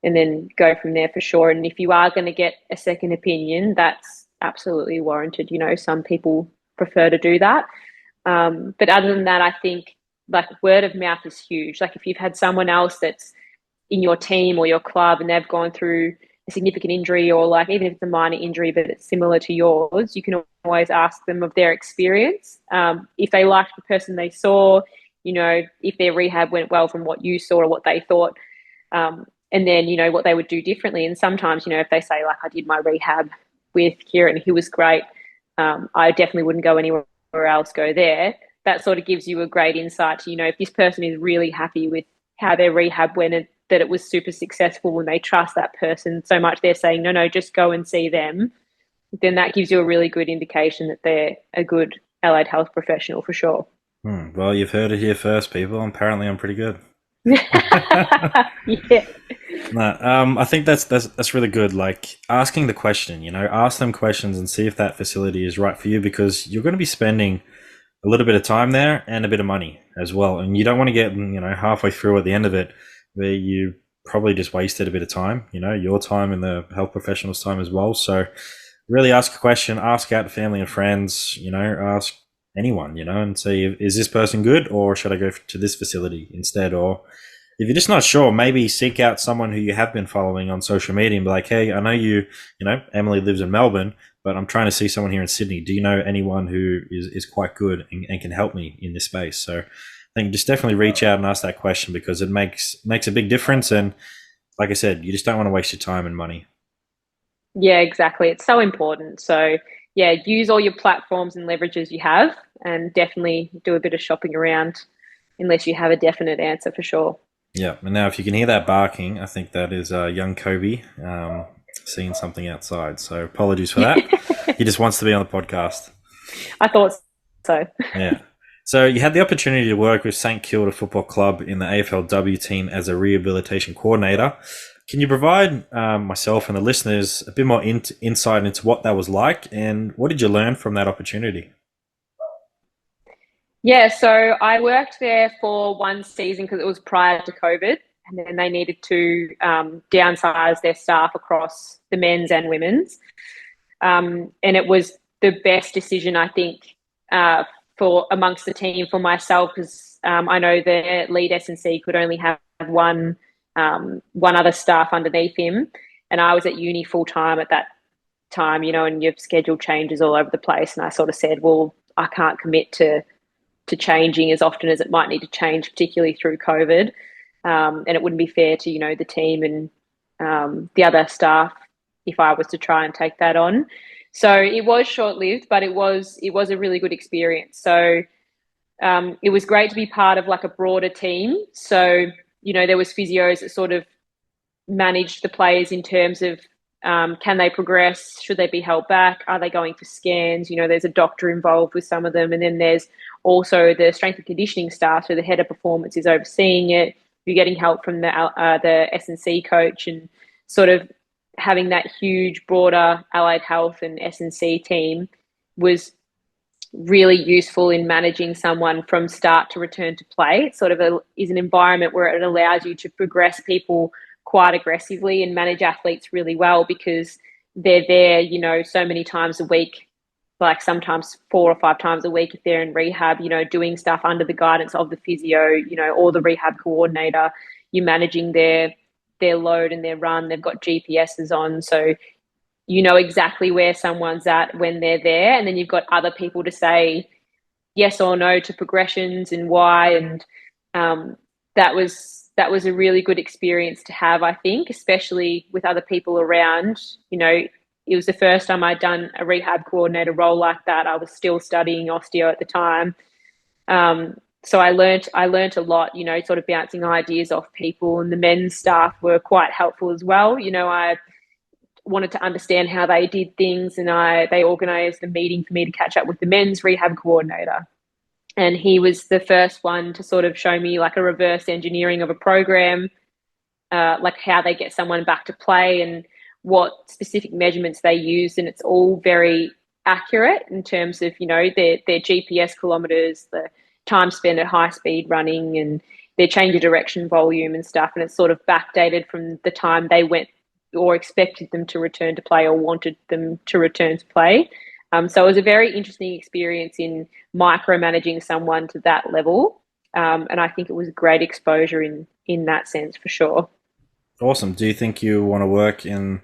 then go from there for sure. And if you are going to get a second opinion, that's absolutely warranted. Some people prefer to do that. But other than that, I think, like, word of mouth is huge. Like, if you've had someone else that's in your team or your club and they've gone through a significant injury, or, like, even if it's a minor injury but it's similar to yours, you can always ask them of their experience. If they liked the person they saw, if their rehab went well from what you saw or what they thought, and then, what they would do differently. And sometimes, if they say, like, I did my rehab with Kieran, he was great, I definitely wouldn't go anywhere else, go there. That sort of gives you a great insight to, if this person is really happy with how their rehab went and that it was super successful, when they trust that person so much, they're saying, no, just go and see them, then that gives you a really good indication that they're a good allied health professional for sure. Well, you've heard it here first, people. Apparently I'm pretty good. Yeah. No, I think that's really good. Like, asking the question, ask them questions and see if that facility is right for you, because you're going to be spending a little bit of time there and a bit of money as well. And you don't want to get, halfway through at the end of it where you probably just wasted a bit of time, your time and the health professionals' time as well. So really ask a question, ask out family and friends, ask anyone, and see, is this person good or should I go to this facility instead? Or if you're just not sure, maybe seek out someone who you have been following on social media and be like, hey, I know Emily lives in Melbourne, but I'm trying to see someone here in Sydney. Do you know anyone who is quite good and can help me in this space? So I think just definitely reach out and ask that question because it makes a big difference. And like I said, you just don't want to waste your time and money. Yeah, exactly. It's so important. So yeah, use all your platforms and leverages you have, and definitely do a bit of shopping around unless you have a definite answer for sure. Yeah. And now if you can hear that barking, I think that is young Kobe seeing something outside. So apologies for that. He just wants to be on the podcast. I thought so. Yeah. So you had the opportunity to work with St Kilda Football Club in the AFLW team as a rehabilitation coordinator. Can you provide myself and the listeners a bit more insight into what that was like and what did you learn from that opportunity? Yeah, so I worked there for one season because it was prior to COVID, and then they needed to downsize their staff across the men's and women's. And it was the best decision, I think, for amongst the team for myself because I know the lead SNC could only have one other staff underneath him, and I was at uni full time at that time, and your schedule changes all over the place. And I sort of said, well, I can't commit to changing as often as it might need to change, particularly through COVID. And it wouldn't be fair to, the team and the other staff if I was to try and take that on. So it was short-lived, but it was a really good experience. So it was great to be part of like a broader team. So, there was physios that sort of managed the players in terms of can they progress? Should they be held back? Are they going for scans? There's a doctor involved with some of them. And then there's also the strength and conditioning staff. So the head of performance is overseeing it. You're getting help from the SNC coach and sort of having that huge, broader allied health and SNC team was really useful in managing someone from start to return to play. It sort of is an environment where it allows you to progress people quite aggressively and manage athletes really well because they're there, so many times a week, like sometimes 4 or 5 times a week if they're in rehab, doing stuff under the guidance of the physio, or the rehab coordinator. You're managing their load and their run. They've got GPSs on, so you know exactly where someone's at when they're there, and then you've got other people to say yes or no to progressions and why. And that was a really good experience to have, I think, especially with other people around. It was the first time I'd done a rehab coordinator role like that. I was still studying osteo at the time. So I learnt a lot, sort of bouncing ideas off people, and the men's staff were quite helpful as well. I wanted to understand how they did things, and they organised a meeting for me to catch up with the men's rehab coordinator. And he was the first one to sort of show me like a reverse engineering of a program, like how they get someone back to play and what specific measurements they use. And it's all very accurate in terms of, their GPS kilometres, the time spent at high speed running and their change of direction volume and stuff. And it's sort of backdated from the time they went or expected them to return to play or wanted them to return to play. So it was a very interesting experience in micromanaging someone to that level. And I think it was great exposure in that sense for sure. Awesome. Do you think you want to work in,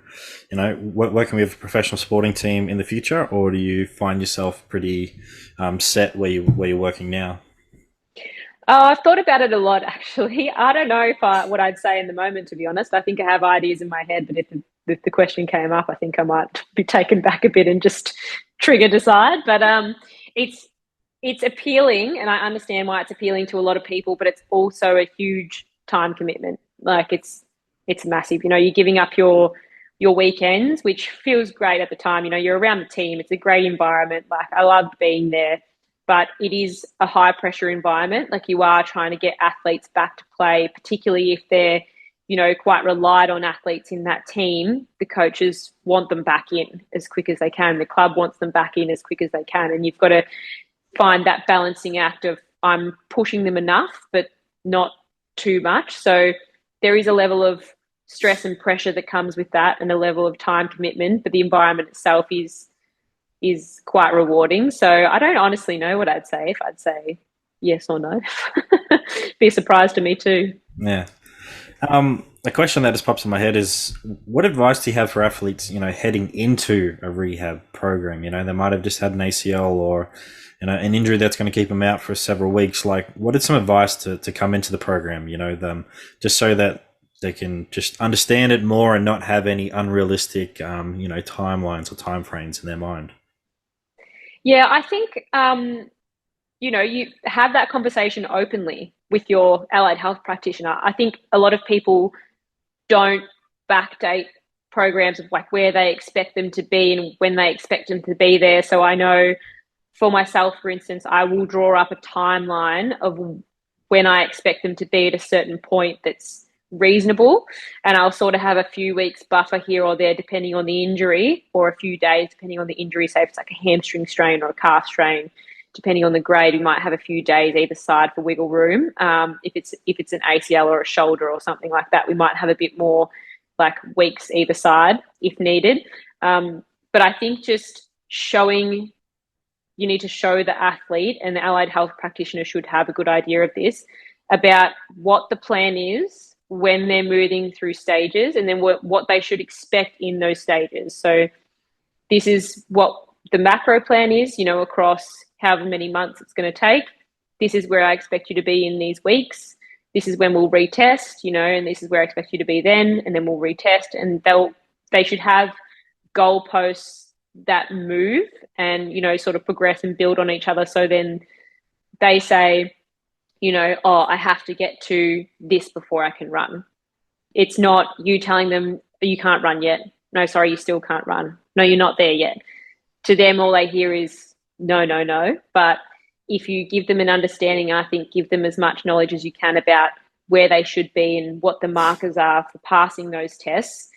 working with a professional sporting team in the future, or do you find yourself pretty set where you're working now? I've thought about it a lot, actually. I don't know what I'd say in the moment, to be honest. I think I have ideas in my head, but if the question came up, I think I might be taken back a bit and just trigger decide. But it's appealing, and I understand why it's appealing to a lot of people, but it's also a huge time commitment. Like it's massive. You're giving up your weekends, which feels great at the time. You're around the team. It's a great environment. Like I loved being there. But it is a high pressure environment. Like you are trying to get athletes back to play, particularly if they're, quite relied on athletes in that team. The coaches want them back in as quick as they can. The club wants them back in as quick as they can. And you've got to find that balancing act of I'm pushing them enough, but not too much. So there is a level of stress and pressure that comes with that, and a level of time commitment, but the environment itself is quite rewarding. So I don't honestly know what I'd say, if I'd say yes or no. Be a surprise to me too. Yeah. A question that just pops in my head is, what advice do you have for athletes, heading into a rehab program? They might have just had an ACL or, an injury that's going to keep them out for several weeks. Like, what is some advice to come into the program, just so that they can just understand it more and not have any unrealistic, timelines or timeframes in their mind? Yeah, I think you have that conversation openly with your allied health practitioner. I think a lot of people don't backdate programs of like where they expect them to be and when they expect them to be there. So I know for myself, for instance, I will draw up a timeline of when I expect them to be at a certain point that's reasonable. And I'll sort of have a few weeks buffer here or there, depending on the injury, or a few days, depending on the injury. Say if it's like a hamstring strain or a calf strain, depending on the grade, we might have a few days either side for wiggle room. If it's an ACL or a shoulder or something like that, we might have a bit more, like weeks either side if needed. But I think just showing, you need to show the athlete, and the allied health practitioner should have a good idea of this, about what the plan is when they're moving through stages, and then what they should expect in those stages. So this is what the macro plan is, across however many months it's going to take. This is where I expect you to be in these weeks. This is when we'll retest, and this is where I expect you to be then, and then we'll retest. And they should have goalposts that move and, sort of progress and build on each other. So then they say, oh, I have to get to this before I can run. It's not you telling them you can't run yet. No, sorry, you still can't run. No, you're not there yet. To them, all they hear is no, no, no. But if you give them an understanding, I think give them as much knowledge as you can about where they should be and what the markers are for passing those tests,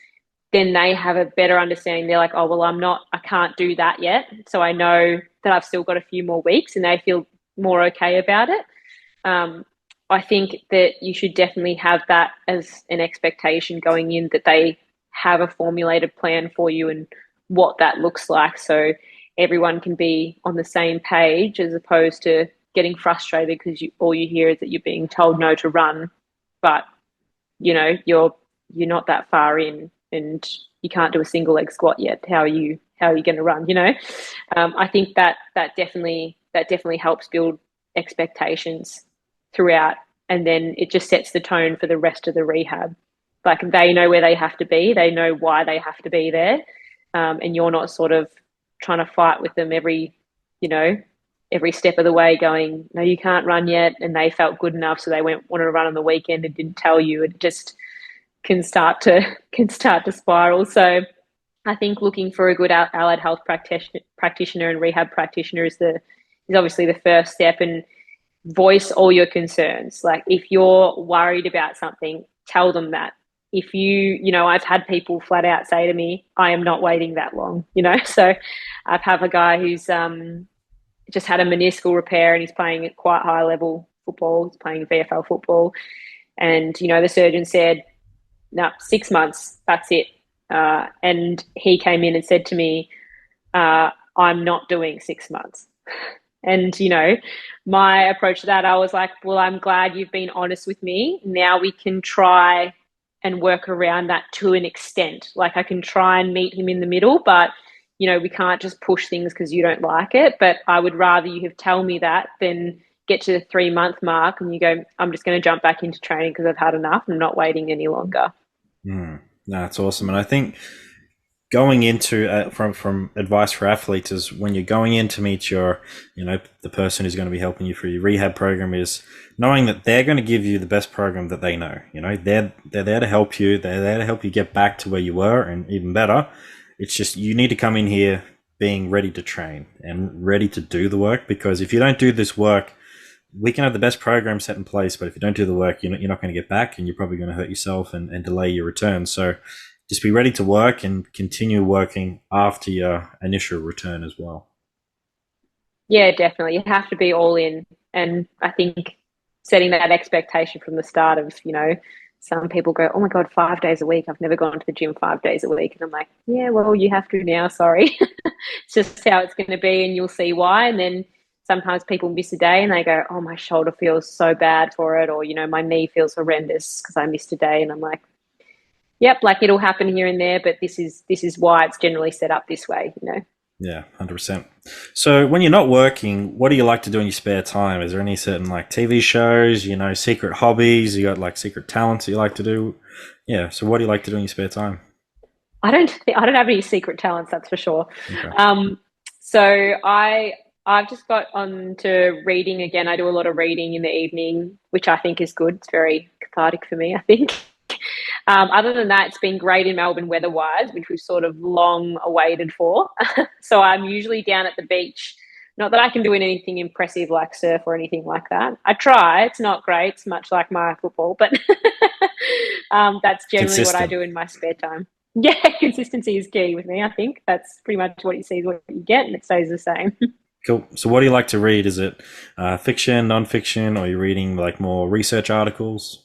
then they have a better understanding. They're like, oh, well, I can't do that yet. So I know that I've still got a few more weeks, and they feel more okay about it. I think that you should definitely have that as an expectation going in, that they have a formulated plan for you and what that looks like, so everyone can be on the same page, as opposed to getting frustrated because all you hear is that you're being told no to run, but you're not that far in and you can't do a single leg squat yet. How are you going to run? I think that definitely helps build expectations throughout, and then it just sets the tone for the rest of the rehab. Like, they know where they have to be, they know why they have to be there, and you're not sort of trying to fight with them every step of the way, going, no, you can't run yet, and they felt good enough, so they wanted to run on the weekend and didn't tell you. It just can start to spiral. So I think looking for a good allied health practitioner and rehab practitioner is obviously the first step, and voice all your concerns. Like, if you're worried about something, tell them that. If I've had people flat out say to me, I am not waiting that long, So I've have a guy who's just had a meniscal repair, and he's playing at quite high level football. He's playing VFL football. And, the surgeon said, no, 6 months, that's it. And he came in and said to me, I'm not doing 6 months. And, my approach to that, I was like, well, I'm glad you've been honest with me. Now we can try and work around that to an extent. Like, I can try and meet him in the middle, but, we can't just push things because you don't like it. But I would rather you have tell me that than get to the 3-month mark and you go, I'm just going to jump back into training because I've had enough. I'm not waiting any longer. No, that's awesome. And I think going into from advice for athletes is, when you're going in to meet your, the person who's going to be helping you through your rehab program, is knowing that they're going to give you the best program that they know. They're there to help you. They're there to help you get back to where you were, and even better. It's just, you need to come in here being ready to train and ready to do the work, because if you don't do this work, we can have the best program set in place, but if you don't do the work, you're not going to get back, and you're probably going to hurt yourself and delay your return. So just be ready to work and continue working after your initial return as well. Yeah, definitely. You have to be all in. And I think setting that expectation from the start of, some people go, oh my God, 5 days a week. I've never gone to the gym 5 days a week. And I'm like, yeah, well, you have to now. Sorry. It's just how it's going to be. And you'll see why. And then sometimes people miss a day and they go, oh, my shoulder feels so bad for it. Or, my knee feels horrendous because I missed a day. And I'm like, yep, like it'll happen here and there. But this is why it's generally set up this way. Yeah, 100%. So when you're not working, what do you like to do in your spare time? Is there any certain like TV shows, secret hobbies? You got like secret talents that you like to do? Yeah. So what do you like to do in your spare time? I don't have any secret talents, that's for sure. Okay. So I've just got on to reading again. I do a lot of reading in the evening, which I think is good. It's very cathartic for me, I think. Other than that, it's been great in Melbourne weather-wise, which we've sort of long awaited for. So I'm usually down at the beach. Not that I can do anything impressive like surf or anything like that. I try. It's not great. It's much like my football, but that's generally what I Consistent. do in my spare time. Yeah, consistency is key with me. I think that's pretty much what you see is what you get, and it stays the same. Cool. So what do you like to read? Is it fiction, non-fiction, or are you reading like more research articles?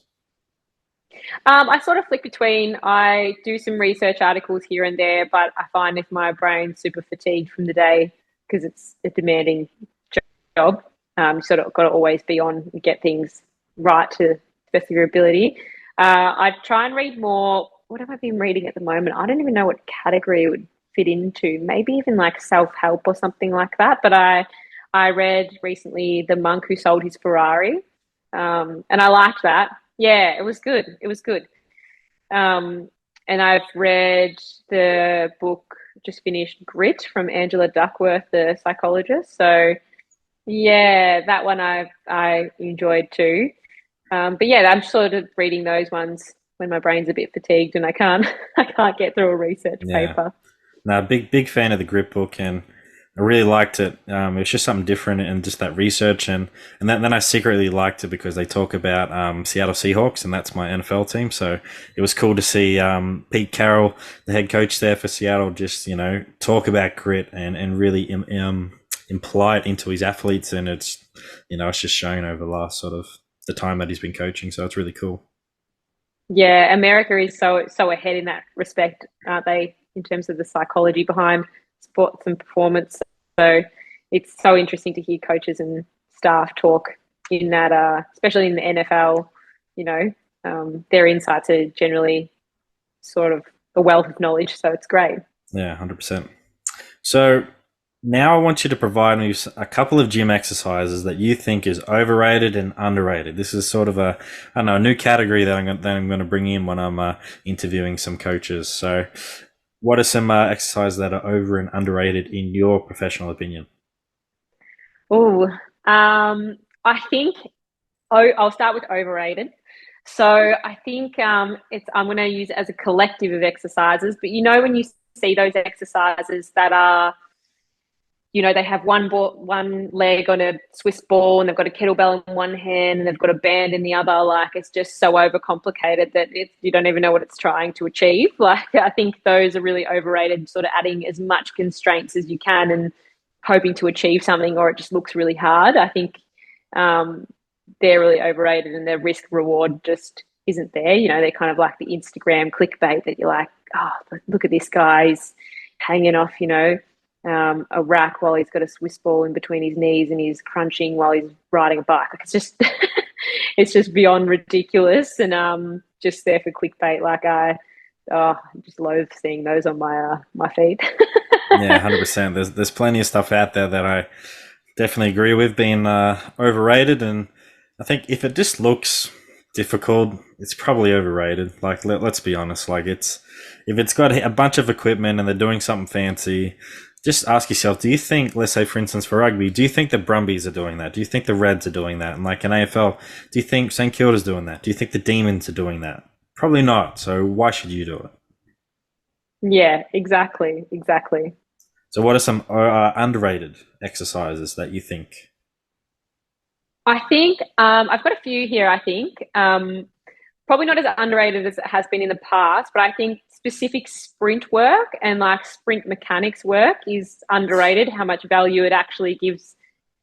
I sort of flick between. I do some research articles here and there, but I find if my brain's super fatigued from the day because it's a demanding job, you sort of got to always be on and get things right to the best of your ability. I try and read more. What have I been reading at the moment? I don't even know what category it would fit into. Maybe even like self-help or something like that. But I read recently The Monk Who Sold His Ferrari, and I liked that. Yeah, it was good. It was good. Um, and I've read the book, just finished Grit from Angela Duckworth, the psychologist. So yeah, that one I enjoyed too. But yeah, I'm sort of reading those ones when my brain's a bit fatigued and I can't I can't get through a research Yeah. paper. No, big fan of the Grip book, and I really liked it. It was just something different, and just that research, and then I secretly liked it because they talk about Seattle Seahawks, and that's my NFL team. So it was cool to see Pete Carroll, the head coach there for Seattle, just talk about grit and really imply it into his athletes, and it's just shown over the last sort of the time that he's been coaching. So it's really cool. Yeah, America is so ahead in that respect, aren't they, in terms of the psychology behind sports and performance. So it's so interesting to hear coaches and staff talk in that, especially in the NFL. Their insights are generally sort of a wealth of knowledge. So it's great. Yeah, 100%. So now I want you to provide me with a couple of gym exercises that you think is overrated and underrated. This is sort of a new category that I'm going to bring in when I'm interviewing some coaches. So what are some exercises that are over and underrated in your professional opinion? Oh, I think I'll start with overrated. So I think I'm going to use it as a collective of exercises. But when you see those exercises that are, they have one leg on a Swiss ball, and they've got a kettlebell in one hand, and they've got a band in the other. Like, it's just so overcomplicated that you don't even know what it's trying to achieve. Like, I think those are really overrated. Sort of adding as much constraints as you can and hoping to achieve something, or it just looks really hard. I think um, they're really overrated, and their risk reward just isn't there. They're kind of like the Instagram clickbait that you're like, oh, look at this guy, he's hanging off, a rack while he's got a Swiss ball in between his knees, and he's crunching while he's riding a bike. Like, it's just, it's just beyond ridiculous, and just there for clickbait. Like, I just loathe seeing those on my feed. Yeah, 100%. There's plenty of stuff out there that I definitely agree with being overrated, and I think if it just looks difficult, it's probably overrated. Like, let's be honest. Like, if it's got a bunch of equipment and they're doing something fancy, just ask yourself: do you think, let's say, for instance, for rugby, do you think the Brumbies are doing that? Do you think the Reds are doing that? And like in AFL, do you think St Kilda's doing that? Do you think the Demons are doing that? Probably not. So why should you do it? Yeah, exactly, exactly. So what are some underrated exercises that you think? I think I've got a few here. I think probably not as underrated as it has been in the past, but I think specific sprint work and like sprint mechanics work is underrated. How much value it actually gives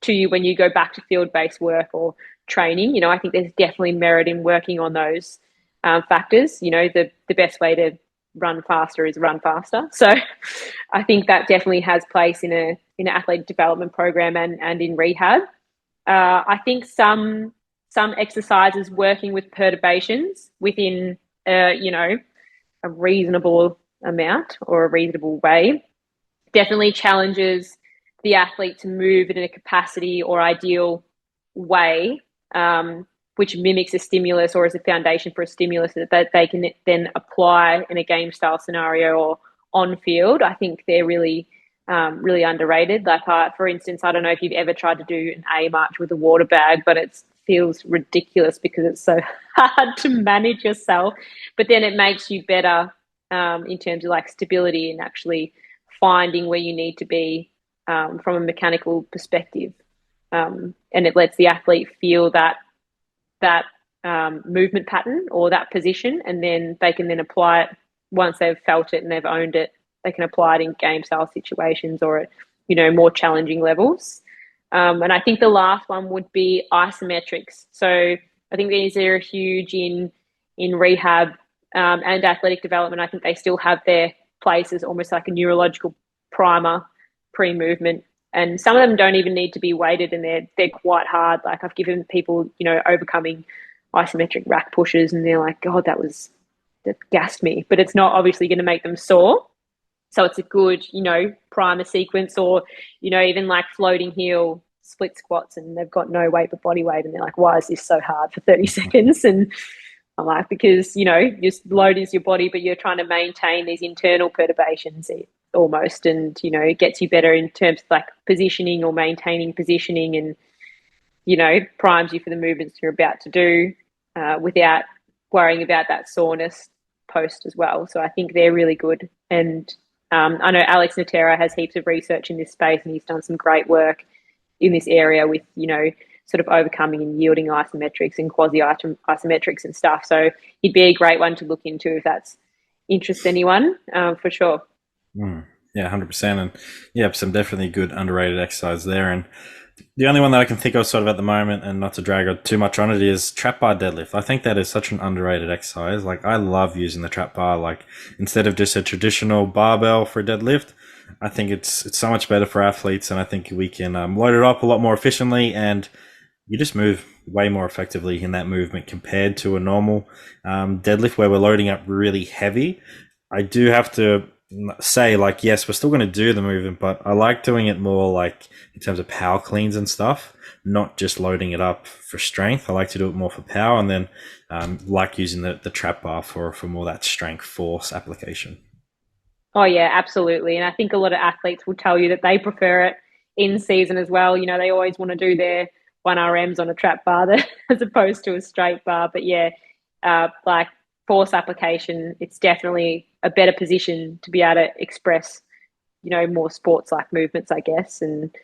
to you when you go back to field-based work or training. I think there's definitely merit in working on those factors. The best way to run faster is run faster. So I think that definitely has place in an athletic development program and in rehab. I think some exercises working with perturbations within a reasonable amount or a reasonable way definitely challenges the athlete to move in a capacity or ideal way, which mimics a stimulus or is a foundation for a stimulus that they can then apply in a game style scenario or on field. I think they're really underrated. Like, for instance, I don't know if you've ever tried to do an A march with a water bag, but it feels ridiculous because it's so hard to manage yourself. But then it makes you better in terms of like stability and actually finding where you need to be from a mechanical perspective. And it lets the athlete feel that movement pattern or that position, and then they can then apply it once they've felt it and they've owned it. They can apply it in game style situations or at more challenging levels. And I think the last one would be isometrics. So I think these are huge in rehab and athletic development. I think they still have their place as almost like a neurological primer pre-movement. And some of them don't even need to be weighted, and they're quite hard. Like, I've given people, overcoming isometric rack pushes, and they're like, God, that gassed me. But it's not obviously going to make them sore. So it's a good, primer sequence, or, even like floating heel split squats, and they've got no weight but body weight. And they're like, why is this so hard for 30 seconds? And I'm like, because, your load is your body, but you're trying to maintain these internal perturbations almost. And, it gets you better in terms of like positioning or maintaining positioning, and, primes you for the movements you're about to do without worrying about that soreness post as well. So I think they're really good. And I know Alex Natera has heaps of research in this space, and he's done some great work in this area with, sort of overcoming and yielding isometrics and quasi-isometrics and stuff. So he'd be a great one to look into if that's interests anyone, for sure. Yeah, 100%. And yeah, some definitely good underrated exercise there. And the only one that I can think of sort of at the moment, and not to drag too much on it, is trap bar deadlift. I think that is such an underrated exercise. Like, I love using the trap bar. Like, instead of just a traditional barbell for a deadlift, I think it's so much better for athletes, and I think we can load it up a lot more efficiently, and you just move way more effectively in that movement compared to a normal deadlift where we're loading up really heavy. I do have to say, like, yes, we're still going to do the movement, but I like doing it more like in terms of power cleans and stuff, not just loading it up for strength. I like to do it more for power, and then like using the trap bar for more that strength force application. Oh yeah, absolutely. And I think a lot of athletes will tell you that they prefer it in season as well. They always want to do their 1RMs on a trap bar as opposed to a straight bar. But yeah, like force application, it's definitely a better position to be able to express, more sports like movements, I guess, and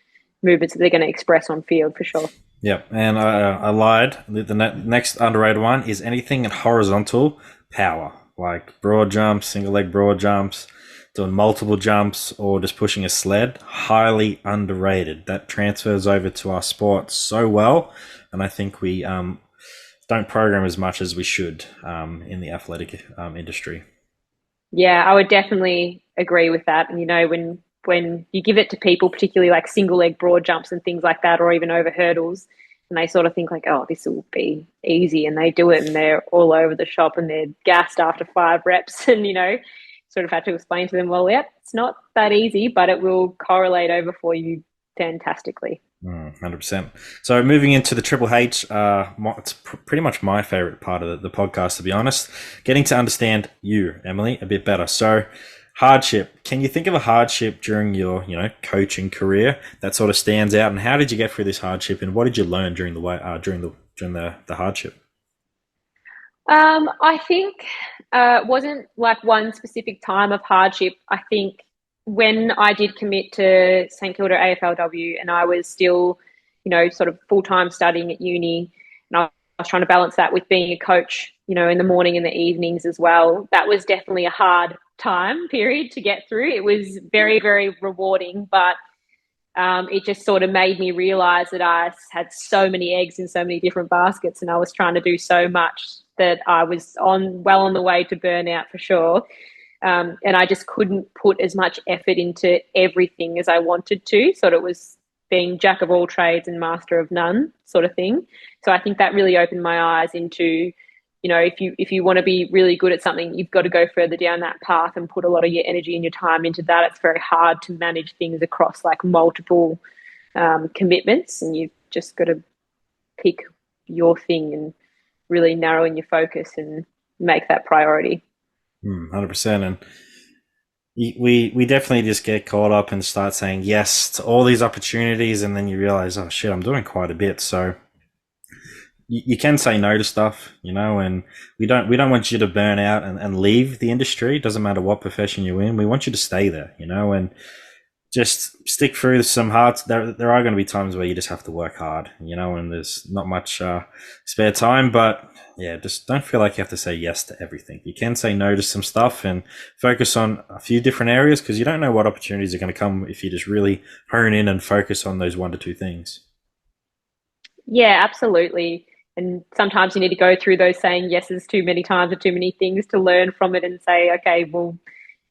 movements that they're going to express on field for sure. Yep, and I lied. The next underrated one is anything in horizontal power, like broad jumps, single leg broad jumps, doing multiple jumps, or just pushing a sled. Highly underrated. That transfers over to our sport so well, and I think we don't program as much as we should in the athletic industry. Yeah, I would definitely agree with that. And when you give it to people, particularly like single leg broad jumps and things like that, or even over hurdles, and they sort of think like, oh, this will be easy, and they do it, and they're all over the shop, and they're gassed after 5 reps, and sort of had to explain to them, well, yep, it's not that easy, but it will correlate over for you fantastically. 100%. So moving into the Triple H, it's pretty much my favorite part of the podcast, to be honest, getting to understand you, Emily, a bit better. So hardship, can you think of a hardship during your, coaching career that sort of stands out, and how did you get through this hardship, and what did you learn during the hardship? I think it wasn't like one specific time of hardship. I think when I did commit to St Kilda AFLW, and I was still, sort of full-time studying at uni, and I was trying to balance that with being a coach, in the morning and the evenings as well. That was definitely a hard time period to get through. It was very, very rewarding, but it just sort of made me realize that I had so many eggs in so many different baskets, and I was trying to do so much that I was on the way to burnout for sure. And I just couldn't put as much effort into everything as I wanted to. So it was being jack of all trades and master of none sort of thing. So I think that really opened my eyes into, if you want to be really good at something, you've got to go further down that path and put a lot of your energy and your time into that. It's very hard to manage things across like multiple commitments, and you've just got to pick your thing and really narrow in your focus and make that priority. 100%. And we definitely just get caught up and start saying yes to all these opportunities, and then you realize, oh shit, I'm doing quite a bit. So you can say no to stuff, and we don't want you to burn out and leave the industry. It doesn't matter what profession you're in. We want you to stay there, and just stick through some hard. There are going to be times where you just have to work hard, and there's not much spare time. But yeah, just don't feel like you have to say yes to everything. You can say no to some stuff and focus on a few different areas, because you don't know what opportunities are going to come if you just really hone in and focus on those 1 to 2 things. Yeah, absolutely. And sometimes you need to go through those saying yeses too many times or too many things to learn from it and say, okay, well,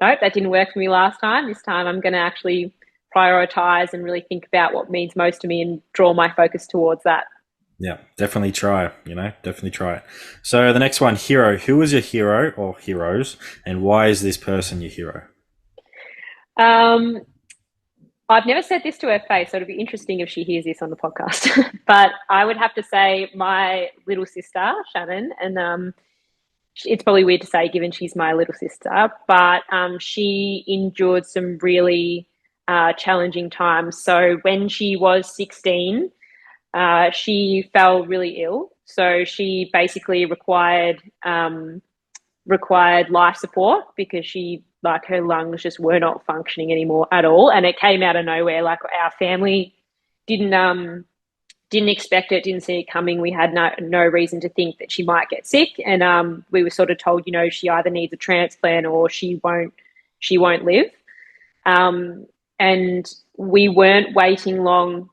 nope, that didn't work for me last time. This time I'm going to actually prioritize and really think about what means most to me and draw my focus towards that. Yeah, definitely try, definitely try it. So the next one, hero. Who is your hero or heroes, and why is this person your hero? I've never said this to her face, so it'll be interesting if she hears this on the podcast. But I would have to say my little sister, Shannon, and it's probably weird to say given she's my little sister, but she endured some really challenging times. So when she was 16, she fell really ill. So she basically required life support because her lungs just were not functioning anymore at all. And it came out of nowhere. Like, our family didn't expect it, didn't see it coming. We had no reason to think that she might get sick. And we were sort of told, she either needs a transplant or she won't live. And we weren't waiting long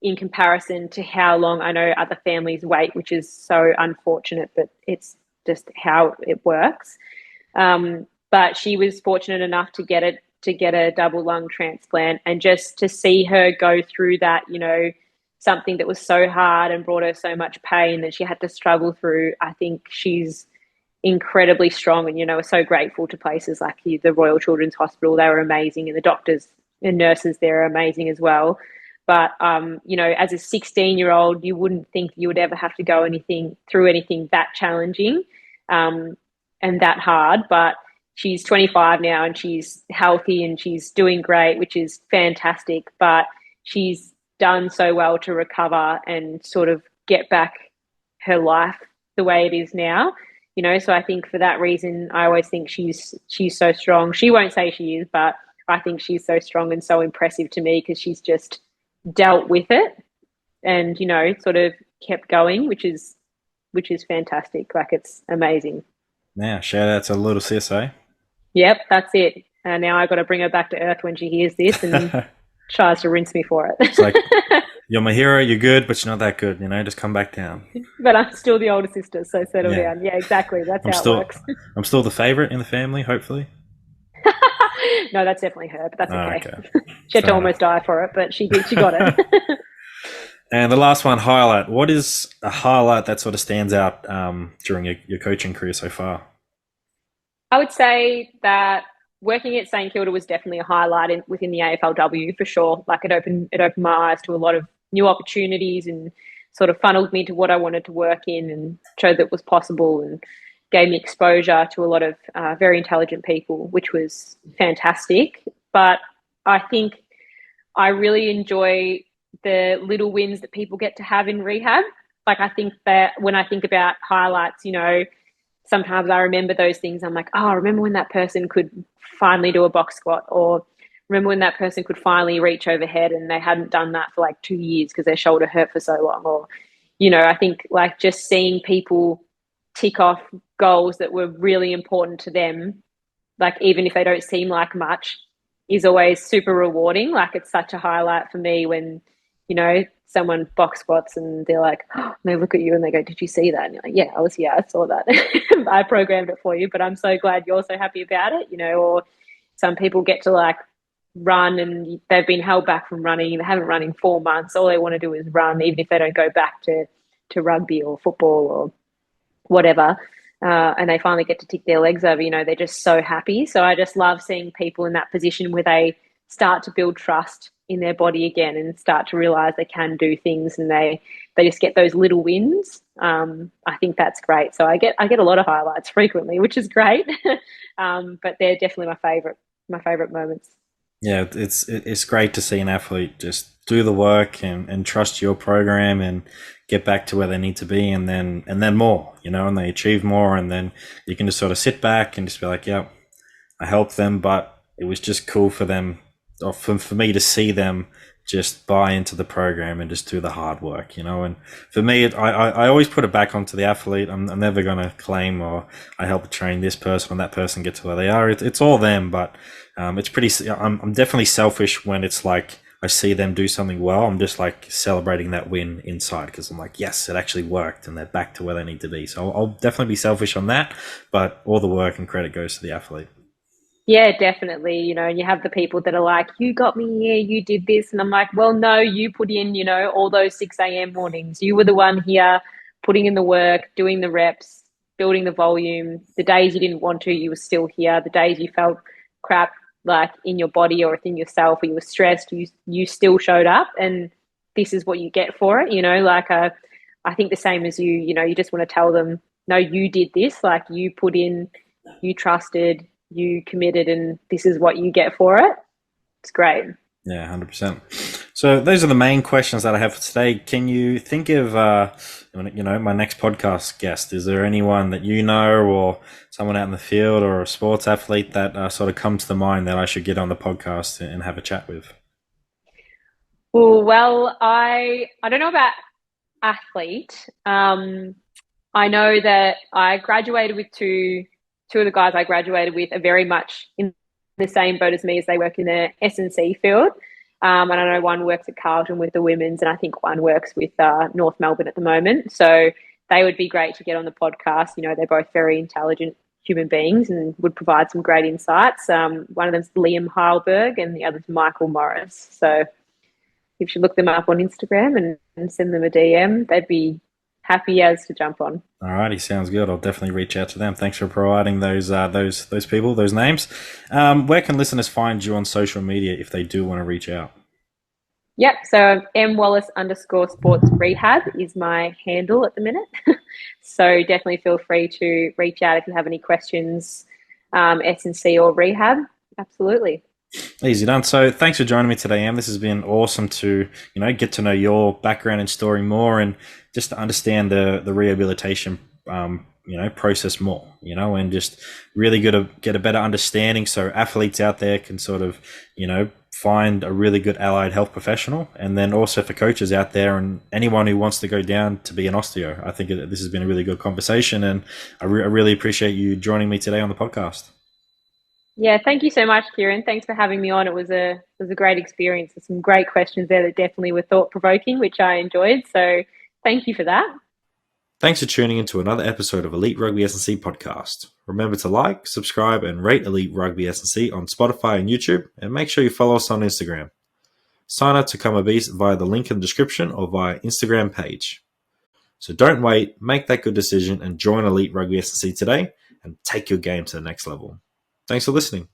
in comparison to how long I know other families wait, which is so unfortunate, but it's just how it works. But she was fortunate enough to get a double lung transplant, and just to see her go through that, something that was so hard and brought her so much pain that she had to struggle through. I think she's incredibly strong, and we're so grateful to places like the Royal Children's Hospital. They were amazing, and the doctors and nurses there are amazing as well. But as a 16-year-old, you wouldn't think you would ever have to go through anything that challenging and that hard. But she's 25 now, and she's healthy and she's doing great, which is fantastic. But she's done so well to recover and sort of get back her life the way it is now. So I think for that reason, I always think she's so strong. She won't say she is, but I think she's so strong and so impressive to me because she's just dealt with it and, sort of kept going, which is fantastic. Like, it's amazing. Yeah, shout out to little sis, eh? Yep, that's it. And now I've got to bring her back to earth when she hears this and tries to rinse me for it. It's like, you're my hero, you're good, but you're not that good, just come back down. But I'm still the older sister, so settle down. Yeah, exactly. That's how it works. I'm still the favourite in the family, hopefully. No, that's definitely her, but that's okay. She had to almost die for it, but she got it. And the last one, highlight. What is a highlight that sort of stands out during your coaching career so far? I would say that working at St Kilda was definitely a highlight within the AFLW for sure. Like, it opened my eyes to a lot of new opportunities and sort of funneled me to what I wanted to work in and showed that it was possible, and gave me exposure to a lot of very intelligent people, which was fantastic. But I think I really enjoy the little wins that people get to have in rehab. Like, I think that when I think about highlights, sometimes I remember those things. I'm like, oh, remember when that person could finally do a box squat, or remember when that person could finally reach overhead and they hadn't done that for like 2 years because their shoulder hurt for so long. Or, I think like just seeing people tick off goals that were really important to them, like even if they don't seem like much, is always super rewarding. Like, it's such a highlight for me when, someone box squats and they're like, oh, they look at you and they go, did you see that? And you're like, yeah, I was here. I saw that. I programmed it for you, but I'm so glad you're so happy about it, or some people get to like run and they've been held back from running. They haven't run in 4 months. All they want to do is run, even if they don't go back to rugby or football or whatever. And they finally get to tick their legs over, they're just so happy. So I just love seeing people in that position where they start to build trust in their body again and start to realize they can do things, and they just get those little wins. I think that's great. So I get a lot of highlights frequently, which is great. But they're definitely my favorite moments. Yeah, it's great to see an athlete just do the work and trust your program and get back to where they need to be, and then more, and they achieve more, and then you can just sort of sit back and just be like, yeah, I helped them, but it was just cool for them, or for me to see them just buy into the program and just do the hard work, and for me, I always put it back onto the athlete. I'm never going to claim, or I helped train this person and that person get to where they are. It's all them, but it's pretty, I'm definitely selfish when it's like, I see them do something well. I'm just like celebrating that win inside, because I'm like, yes, it actually worked and they're back to where they need to be. So I'll definitely be selfish on that, but all the work and credit goes to the athlete. Yeah, definitely. And you have the people that are like, you got me here, you did this. And I'm like, well, no, you put in, all those 6 a.m. mornings. You were the one here putting in the work, doing the reps, building the volume. The days you didn't want to, you were still here. The days you felt crap, like in your body or within yourself, or you were stressed, you still showed up, and this is what you get for it. I think the same as you just want to tell them, no, you did this, like you put in, you trusted, you committed, and this is what you get for it. It's great. Yeah, 100%. So those are the main questions that I have for today. Can you think of, my next podcast guest? Is there anyone that or someone out in the field or a sports athlete that sort of comes to mind that I should get on the podcast and have a chat with? Well, I don't know about athlete. I know that I graduated with two of the guys I graduated with are very much in the same boat as me, as they work in the S&C field. And I know one works at Carlton with the women's, and I think one works with North Melbourne at the moment. So they would be great to get on the podcast. They're both very intelligent human beings and would provide some great insights. One of them's Liam Heilberg and the other's Michael Morris. So you should look them up on Instagram and send them a DM. They'd be happy as to jump on. Alrighty, sounds good. I'll definitely reach out to them. Thanks for providing those people, those names. Where can listeners find you on social media if they do want to reach out? Yep. So Wallace _sports rehab is my handle at the minute. So definitely feel free to reach out if you have any questions, S&C or rehab. Absolutely. Easy done. So thanks for joining me today, Em. This has been awesome to, get to know your background and story more, and just to understand the rehabilitation, process more, and just really get a better understanding, so athletes out there can sort of, find a really good allied health professional. And then also for coaches out there and anyone who wants to go down to be an osteo. I think this has been a really good conversation, and I really appreciate you joining me today on the podcast. Yeah, thank you so much, Kieran. Thanks for having me on. It was a great experience. There's some great questions there that definitely were thought-provoking, which I enjoyed. So thank you for that. Thanks for tuning into another episode of Elite Rugby SandC podcast. Remember to like, subscribe, and rate Elite Rugby SandC on Spotify and YouTube, and make sure you follow us on Instagram. Sign up to become a beast via the link in the description or via Instagram page. So don't wait, make that good decision and join Elite Rugby SandC today and take your game to the next level. Thanks for listening.